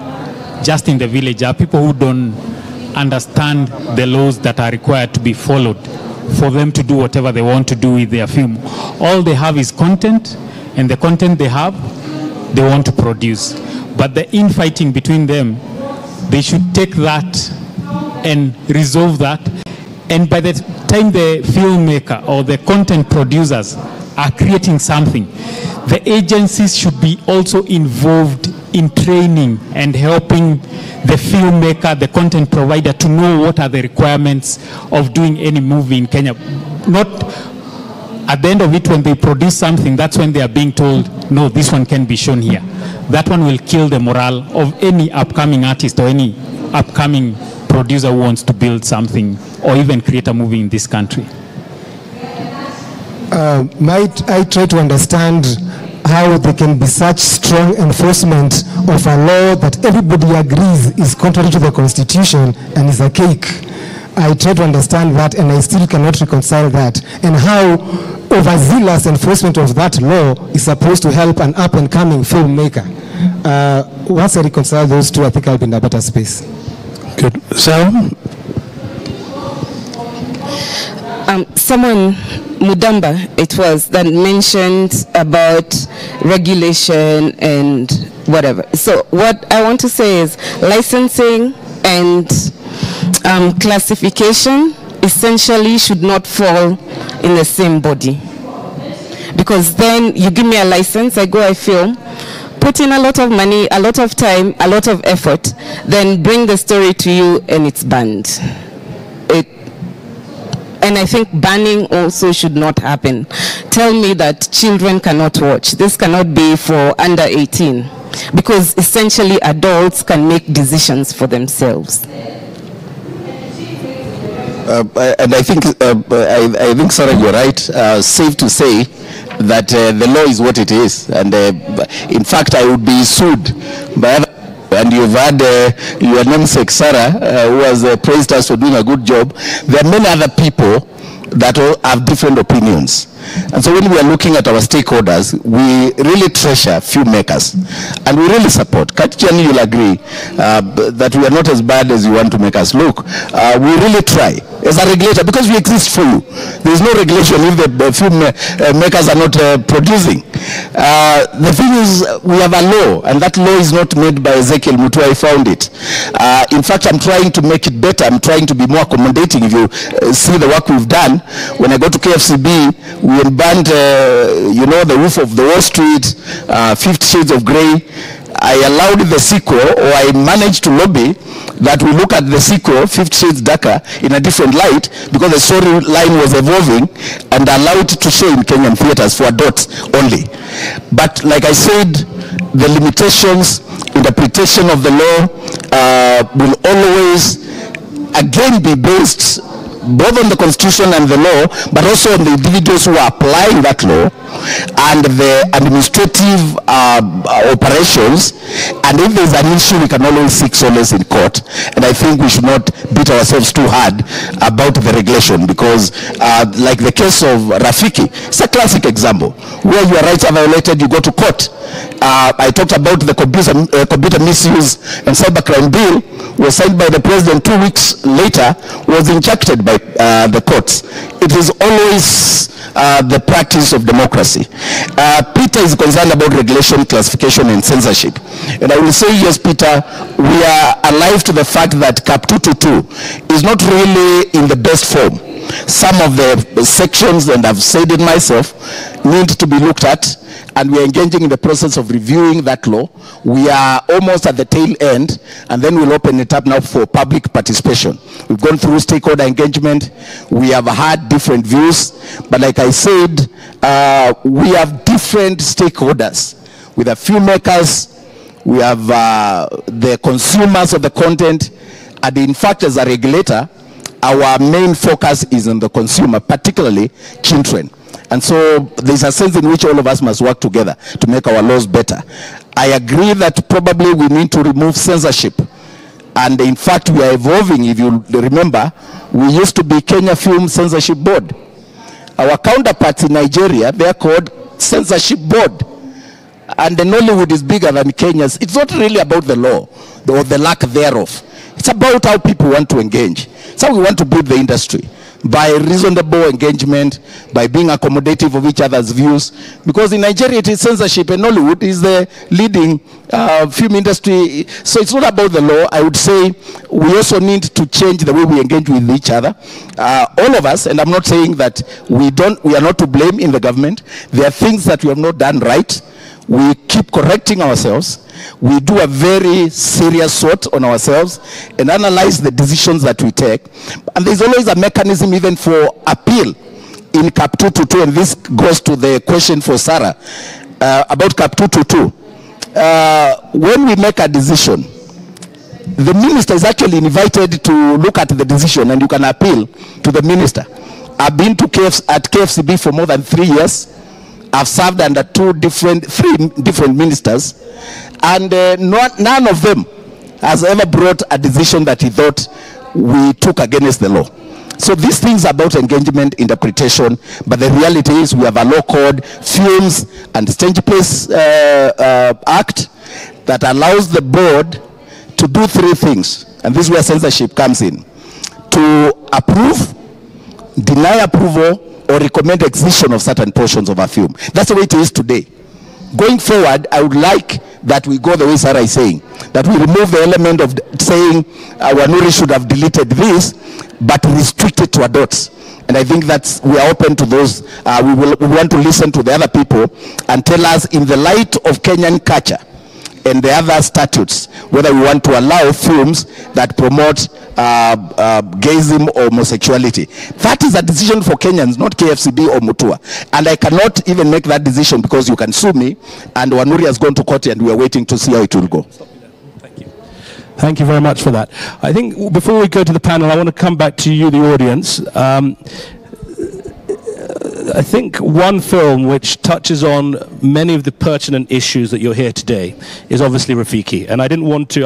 [SPEAKER 3] just in the village, are people who don't understand the laws that are required to be followed for them to do whatever they want to do with their film. All they have is content, and the content they have, they want to produce. But the infighting between them, they should take that and resolve that. And by the time the filmmaker or the content producers are creating something, the agencies should be also involved in training and helping the filmmaker, the content provider, to know what are the requirements of doing any movie in Kenya. Not at the end of it, when they produce something, that's when they are being told, no, this one can be shown here. That one will kill the morale of any upcoming artist or any upcoming producer who wants to build something or even create a movie in this country.
[SPEAKER 2] Might I try to understand how there can be such strong enforcement of a law that everybody agrees is contrary to the Constitution and is archaic? I try to understand that, and I still cannot reconcile that, and how overzealous enforcement of that law is supposed to help an up-and-coming filmmaker. Once I reconcile those two, I think I'll be in a better space.
[SPEAKER 1] Good. Sarah?
[SPEAKER 14] Someone, Mudamba, it was, that mentioned about regulation and whatever. So what I want to say is licensing and classification essentially should not fall in the same body. Because then you give me a license, I go, I film, put in a lot of money, a lot of time, a lot of effort, then bring the story to you and it's banned. And I think banning also should not happen. Tell me that children cannot watch. This cannot be for under 18, because essentially adults can make decisions for themselves.
[SPEAKER 15] And I think Sarah, you're right. Safe to say that the law is what it is, and in fact, I would be sued by other. And you've had your namesake Sarah, who has praised us for doing a good job. There are many other people that all have different opinions. And so when we are looking at our stakeholders, we really treasure filmmakers, and we really support. Katichani, you'll agree that we are not as bad as you want to make us look. We really try as a regulator, because we exist for you. There is no regulation if the filmmakers are not producing. The thing is, we have a law, and that law is not made by Ezekiel Mutua. I found it. In fact, I'm trying to make it better. I'm trying to be more accommodating. If you see the work we've done, when I go to KFCB, we unbanned, the Wolf of the Wall Street, 50 Shades of Grey. I allowed the sequel, or I managed to lobby that we look at the sequel, 50 Shades Darker, in a different light, because the storyline was evolving, and allowed it to show in Kenyan theaters for adults only. But like I said, the limitations, interpretation of the law will always, again, be based both on the Constitution and the law, but also on the individuals who are applying that law and the administrative operations. And if there's an issue, we can always seek solace in court. And I think we should not beat ourselves too hard about the regulation, because like the case of Rafiki, it's a classic example. Where your rights are violated, you go to court. I talked about the computer misuse and cybercrime bill was signed by the president. 2 weeks later was injected by the courts. It is always the practice of democracy. Peter is concerned about regulation, classification, and censorship. And I will say, yes, Peter, we are alive to the fact that CAP 222 is not really in the best form. Some of the sections, and I've said it myself, need to be looked at, and we are engaging in the process of reviewing that law. We are almost at the tail end, and then we'll open it up now for public participation. We've gone through stakeholder engagement. We have had different views, but like I said, we have different stakeholders. We have filmmakers, we have the consumers of the content, and in fact, as a regulator, our main focus is on the consumer, particularly children. And so there's a sense in which all of us must work together to make our laws better. I agree that probably we need to remove censorship. And in fact, we are evolving. If you remember, we used to be Kenya Film Censorship Board. Our counterparts in Nigeria, they are called Censorship Board. And the Nollywood is bigger than Kenya's. It's not really about the law or the lack thereof. It's about how people want to engage. It's how we want to build the industry, by reasonable engagement, by being accommodative of each other's views. Because in Nigeria it is censorship, and Nollywood is the leading film industry. So it's not about the law. I would say we also need to change the way we engage with each other. All of us, and I'm not saying that we are not to blame in the government. There are things that we have not done right. We keep correcting ourselves. We do a very serious SWOT on ourselves and analyze the decisions that we take. And there's always a mechanism even for appeal in CAP 222, and this goes to the question for Sarah about CAP 222. When we make a decision, the minister is actually invited to look at the decision, and you can appeal to the minister. I've been to at KFCB for more than 3 years. I've served under three different ministers, and none of them has ever brought a decision that he thought we took against the law. So these things are about engagement, interpretation, but the reality is we have a law called Films and Stage Plays Act that allows the board to do three things, and this is where censorship comes in: to approve, deny approval, or recommend excision of certain portions of a film. That's the way it is today. Going forward, I would like that we go the way Sarah is saying, that we remove the element of saying Wanuri should have deleted this, but restrict it to adults. And I think that's, we are open to those. We want to listen to the other people and tell us, in the light of Kenyan culture and the other statutes, whether we want to allow films that promote gayism or homosexuality. That is a decision for Kenyans, not KFCB or Mutua. And I cannot even make that decision because you can sue me, and Wanuri has gone to court and we are waiting to see how it will go.
[SPEAKER 1] Thank you very much for that. I think before we go to the panel, I want to come back to you, the audience. I think one film which touches on many of the pertinent issues that you're here today is obviously Rafiki. And I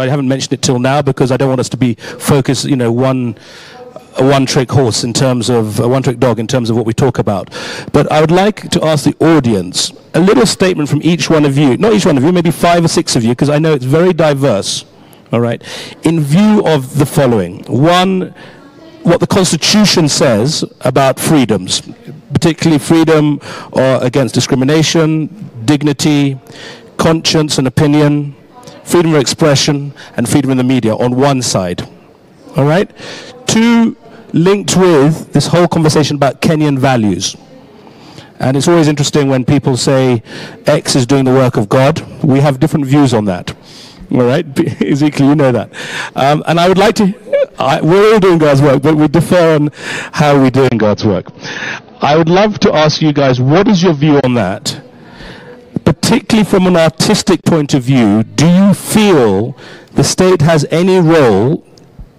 [SPEAKER 1] haven't mentioned it till now because I don't want us to be focused, you know, a one-trick horse in terms of, a one-trick dog in terms of what we talk about. But I would like to ask the audience a little statement from each one of you, not each one of you, maybe 5 or 6 of you, because I know it's very diverse, all right, in view of the following. One, what the Constitution says about freedoms, particularly freedom against discrimination, dignity, conscience and opinion, freedom of expression, and freedom in the media on one side. All right? 2, linked with this whole conversation about Kenyan values. And it's always interesting when people say X is doing the work of God. We have different views on that. All right? Ezekiel, you know that. And I would like to... we're all doing God's work, but we differ on how we're doing God's work. I would love to ask you guys, what is your view on that? Particularly from an artistic point of view, do you feel the state has any role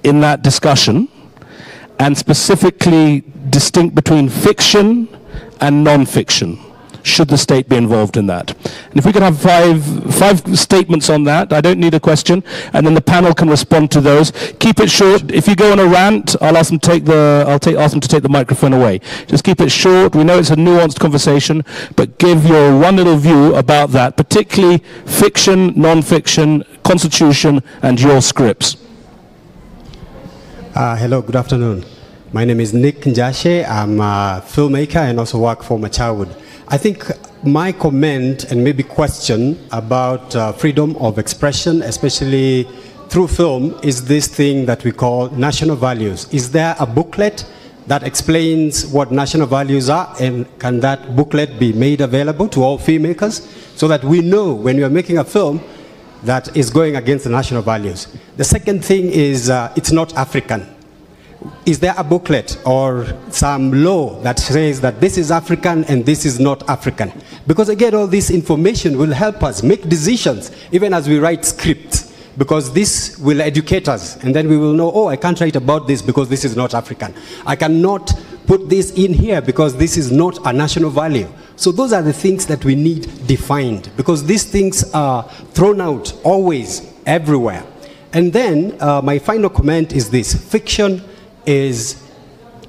[SPEAKER 1] in that discussion? And specifically distinct between fiction and non-fiction? Should the state be involved in that? And if we could have five statements on that, I don't need a question, and then the panel can respond to those. Keep it short. If you go on a rant, I'll ask them to take the microphone away. Just keep it short. We know it's a nuanced conversation, but give your one little view about that, particularly fiction, non-fiction, constitution, and your scripts.
[SPEAKER 16] Hello, good afternoon. My name is Nick Njashe. I'm a filmmaker and also work for Machawood. I think my comment and maybe question about freedom of expression, especially through film, is this thing that we call national values. Is there a booklet that explains what national values are, and can that booklet be made available to all filmmakers so that we know when we are making a film that is going against the national values? The second thing is it's not African. Is there a booklet or some law that says that this is African and this is not African? Because again, all this information will help us make decisions, even as we write scripts, because this will educate us, and then we will know, oh, I can't write about this because this is not African. I cannot put this in here because this is not a national value. So those are the things that we need defined, because these things are thrown out always, everywhere. And then my final comment is this: fiction is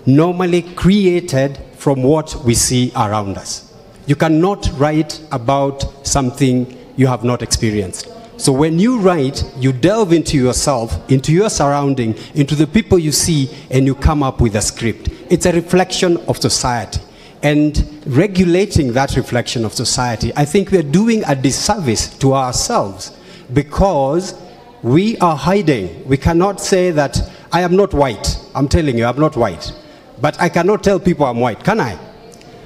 [SPEAKER 16] normally created from what we see around us. You cannot write about something you have not experienced. So when you write, you delve into yourself, into your surrounding, into the people you see, and you come up with a script. It's a reflection of society. And regulating that reflection of society, I think we're doing a disservice to ourselves, because we are hiding. We cannot say that I am not white. I'm telling you, I'm not white. But I cannot tell people I'm white, can I?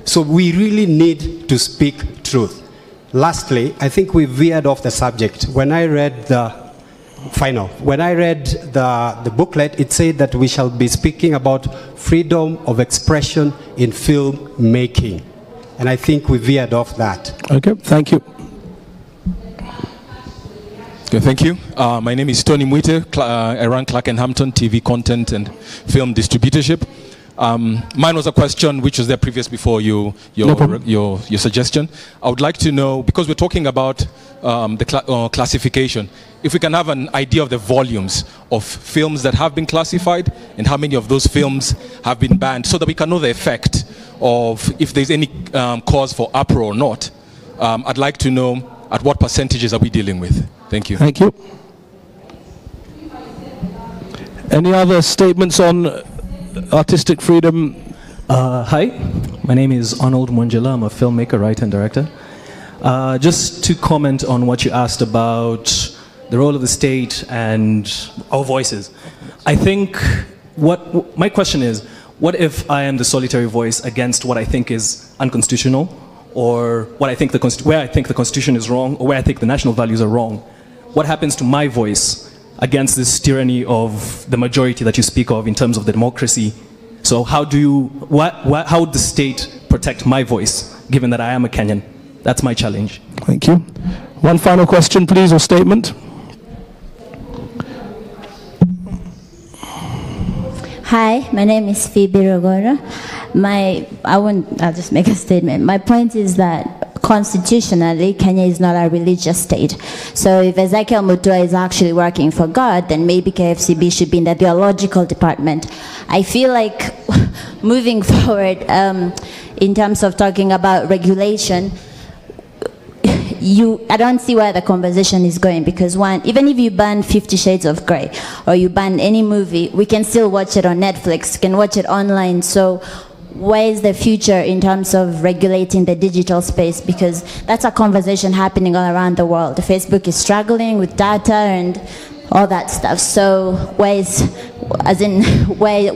[SPEAKER 16] So we really need to speak truth. Lastly, I think we veered off the subject. When I read the booklet, it said that we shall be speaking about freedom of expression in film making. And I think we veered off that.
[SPEAKER 1] Okay, thank you.
[SPEAKER 17] Okay, thank you. My name is Tony Mwite. I run Clark and Hampton TV content and film distributorship. Mine was a question which was there previous before your suggestion. I would like to know, because we're talking about the classification, if we can have an idea of the volumes of films that have been classified and how many of those films have been banned, so that we can know the effect of if there's any cause for uproar or not. I'd like to know at what percentages are we dealing with. Thank you.
[SPEAKER 1] Thank you. Any other statements on artistic freedom?
[SPEAKER 18] Hi, my name is Arnold Mwanjela. I'm a filmmaker, writer, and director. Just to comment on what you asked about the role of the state and our voices. I think my question is, what if I am the solitary voice against what I think is unconstitutional, or what I think where I think the Constitution is wrong, or where I think the national values are wrong? What happens to my voice against this tyranny of the majority that you speak of in terms of the democracy? So how would the state protect my voice, given that I am a Kenyan? That's my challenge.
[SPEAKER 1] Thank you. One final question, please, or statement.
[SPEAKER 19] Hi, my name is Phoebe Rogora. I'll just make a statement. My point is that constitutionally, Kenya is not a religious state. So if Ezekiel Mutua is actually working for God, then maybe KFCB should be in the theological department. I feel like moving forward, in terms of talking about regulation, I don't see where the conversation is going, because one, even if you ban 50 Shades of Grey or you ban any movie, we can still watch it on Netflix, can watch it online. So where is the future in terms of regulating the digital space? Because that's a conversation happening all around the world. Facebook is struggling with data and all that stuff. So where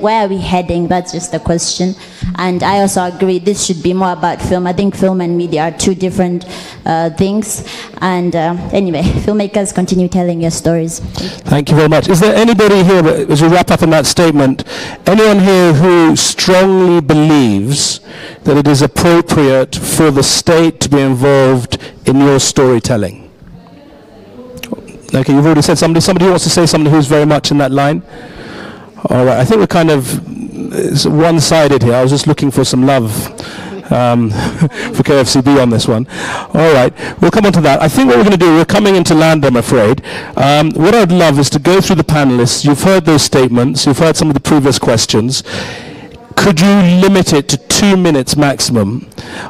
[SPEAKER 19] are we heading? That's just the question. And I also agree this should be more about film. I think film and media are two different things. And anyway, filmmakers, continue telling your stories.
[SPEAKER 1] Thank you very much. Is there anybody here, as we wrap up on that statement, anyone here who strongly believes that it is appropriate for the state to be involved in your storytelling? Okay, you've already said somebody. Somebody wants to say somebody who's very much in that line? All right, I think we're kind of one-sided here. I was just looking for some love for KFCB on this one. All right, we'll come on to that. I think what we're going to do, we're coming into land, I'm afraid. What I'd love is to go through the panelists. You've heard those statements. You've heard some of the previous questions. Could you limit it to 2 minutes maximum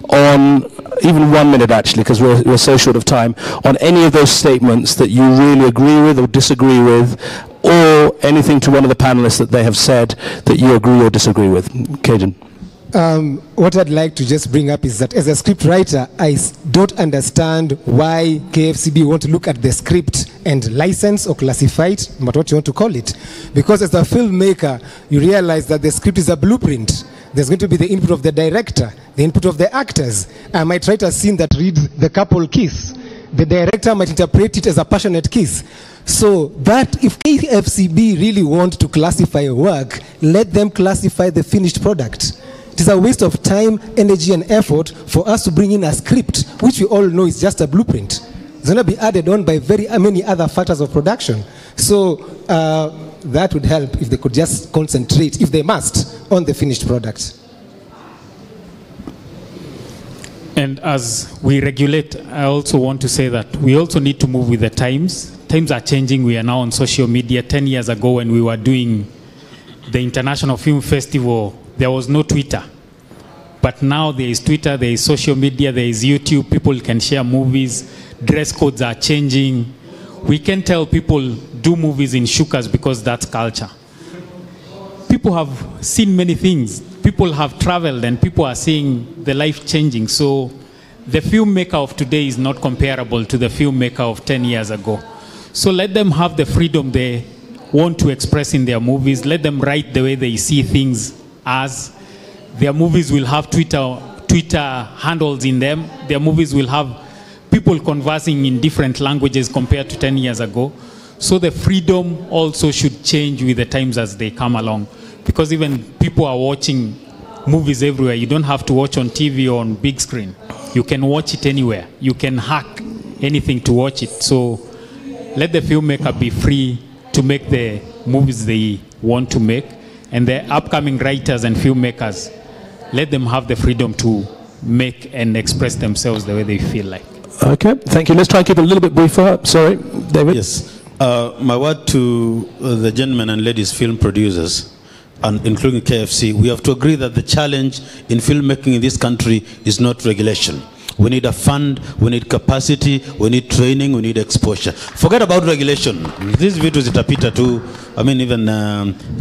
[SPEAKER 1] on, even 1 minute actually, because we're so short of time, on any of those statements that you really agree with or disagree with, or anything to one of the panelists that they have said that you agree or disagree with? Kajan.
[SPEAKER 2] What I'd like to just bring up is that as a script writer, I don't understand why KFCB want to look at the script and license or classify it, but what you want to call it. Because as a filmmaker, you realize that the script is a blueprint. There's going to be the input of the director, the input of the actors. I might write a scene that reads the couple kiss. The director might interpret it as a passionate kiss. So that if KFCB really want to classify a work, let them classify the finished product. It is a waste of time, energy, and effort for us to bring in a script, which we all know is just a blueprint. It's going to be added on by very many other factors of production. So that would help if they could just concentrate, if they must, on the finished product.
[SPEAKER 3] And as we regulate, I also want to say that we also need to move with the times. Times are changing. We are now on social media. 10 years ago, when we were doing the International Film Festival, there was no Twitter. But now there is Twitter, there is social media, there is YouTube. People can share movies. Dress codes are changing. We can tell people do movies in shukas because that's culture. People have seen many things. People have traveled and people are seeing the life changing. So the filmmaker of today is not comparable to the filmmaker of 10 years ago. So let them have the freedom they want to express in their movies. Let them write the way they see things as. Their movies will have Twitter handles in them. Their movies will have people conversing in different languages compared to 10 years ago. So the freedom also should change with the times as they come along. Because even people are watching movies everywhere. You don't have to watch on TV or on big screen. You can watch it anywhere. You can hack anything to watch it. So let the filmmaker be free to make the movies they want to make. And the upcoming writers and filmmakers, let them have the freedom to make and express themselves the way they feel like.
[SPEAKER 1] Okay, thank you. Let's try and keep it a little bit briefer. Sorry, David.
[SPEAKER 4] Yes. My word to the gentlemen and ladies film producers, and including KFC, we have to agree that the challenge in filmmaking in this country is not regulation. We need a fund, we need capacity, we need training, we need exposure. Forget about regulation. This video is itapita too. I mean, even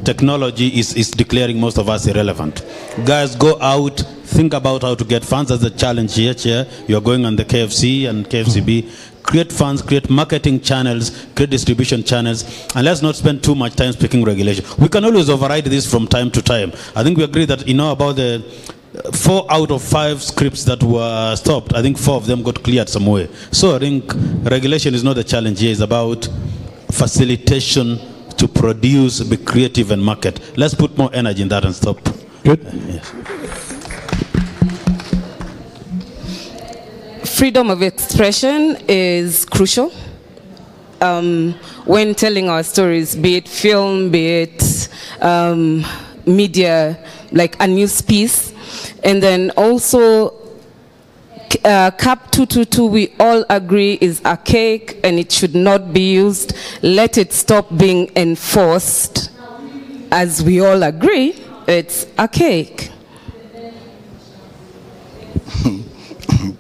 [SPEAKER 4] technology is declaring most of us irrelevant. Guys, go out, think about how to get funds. As a challenge here, Chair. You're going on the KFC and KFCB. create funds, create marketing channels, create distribution channels, and let's not spend too much time speaking regulation. We can always override this from time to time. I think we agree that, about the 4 out of 5 scripts that were stopped, I think 4 of them got cleared somewhere. So I think regulation is not the challenge here. It's about facilitation to produce, be creative, and market. Let's put more energy in that and stop.
[SPEAKER 1] Good.
[SPEAKER 4] Yes.
[SPEAKER 14] Freedom of expression is crucial when telling our stories, be it film, be it media, like a news piece. And then also CAP 222, we all agree is archaic and it should not be used. Let it stop being enforced. As we all agree, it's archaic.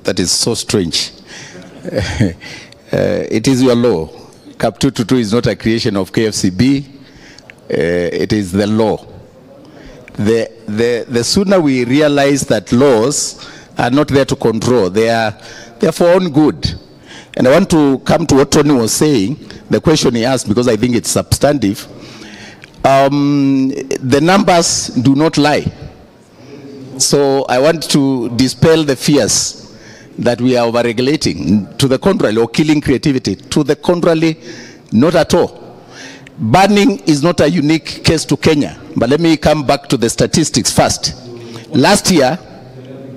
[SPEAKER 15] That is so strange. It is your law. CAP 222 is not a creation of KFCB. It is the law. The sooner we realize that laws are not there to control, they are for our own good. And I want to come to what Tony was saying, the question he asked, because I think it's substantive. The numbers do not lie. So I want to dispel the fears that we are overregulating, to the contrary, or killing creativity. To the contrary, not at all. Banning is not a unique case to Kenya. But let me come back to the statistics first. Last year,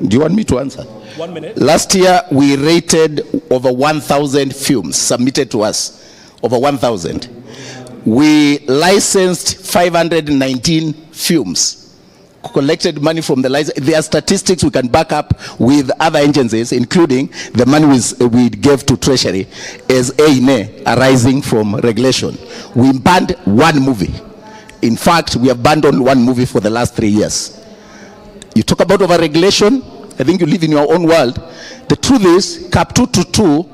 [SPEAKER 15] do you want me to answer?
[SPEAKER 1] 1 minute.
[SPEAKER 15] Last year, we rated over 1,000 films submitted to us, over 1,000. We licensed 519 films, collected money from the license. There are statistics we can back up with other agencies, including the money we gave to Treasury as A&A arising from regulation. We banned 1 movie. In fact, we have banned only 1 movie for the last 3 years. You talk about over-regulation, I think you live in your own world. The truth is, CAP 222,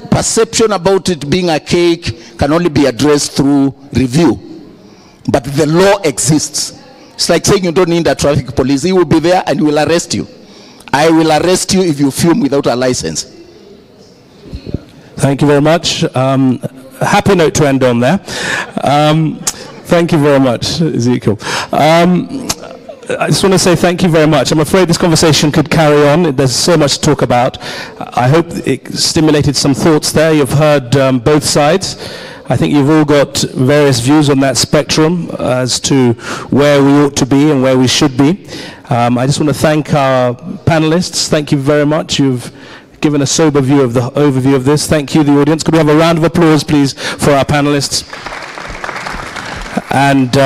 [SPEAKER 15] perception about it being archaic can only be addressed through review. But the law exists. It's like saying you don't need a traffic police. He will be there and he will arrest you. I will arrest you if you film without a license.
[SPEAKER 1] Thank you very much. Happy note to end on there. Thank you very much, Ezekiel. I just want to say thank you very much. I'm afraid this conversation could carry on. There's so much to talk about. I hope it stimulated some thoughts there. You've heard both sides. I think you've all got various views on that spectrum as to where we ought to be and where we should be. I just want to thank our panelists. Thank you very much. You've given a sober view of the overview of this. Thank you, the audience. Could we have a round of applause, please, for our panelists? And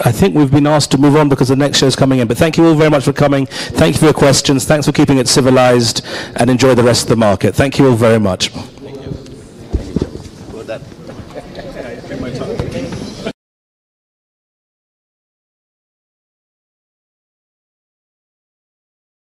[SPEAKER 1] I think we've been asked to move on because the next show is coming in. But thank you all very much for coming. Thank you for your questions. Thanks for keeping it civilized, and enjoy the rest of the market. Thank you all very much.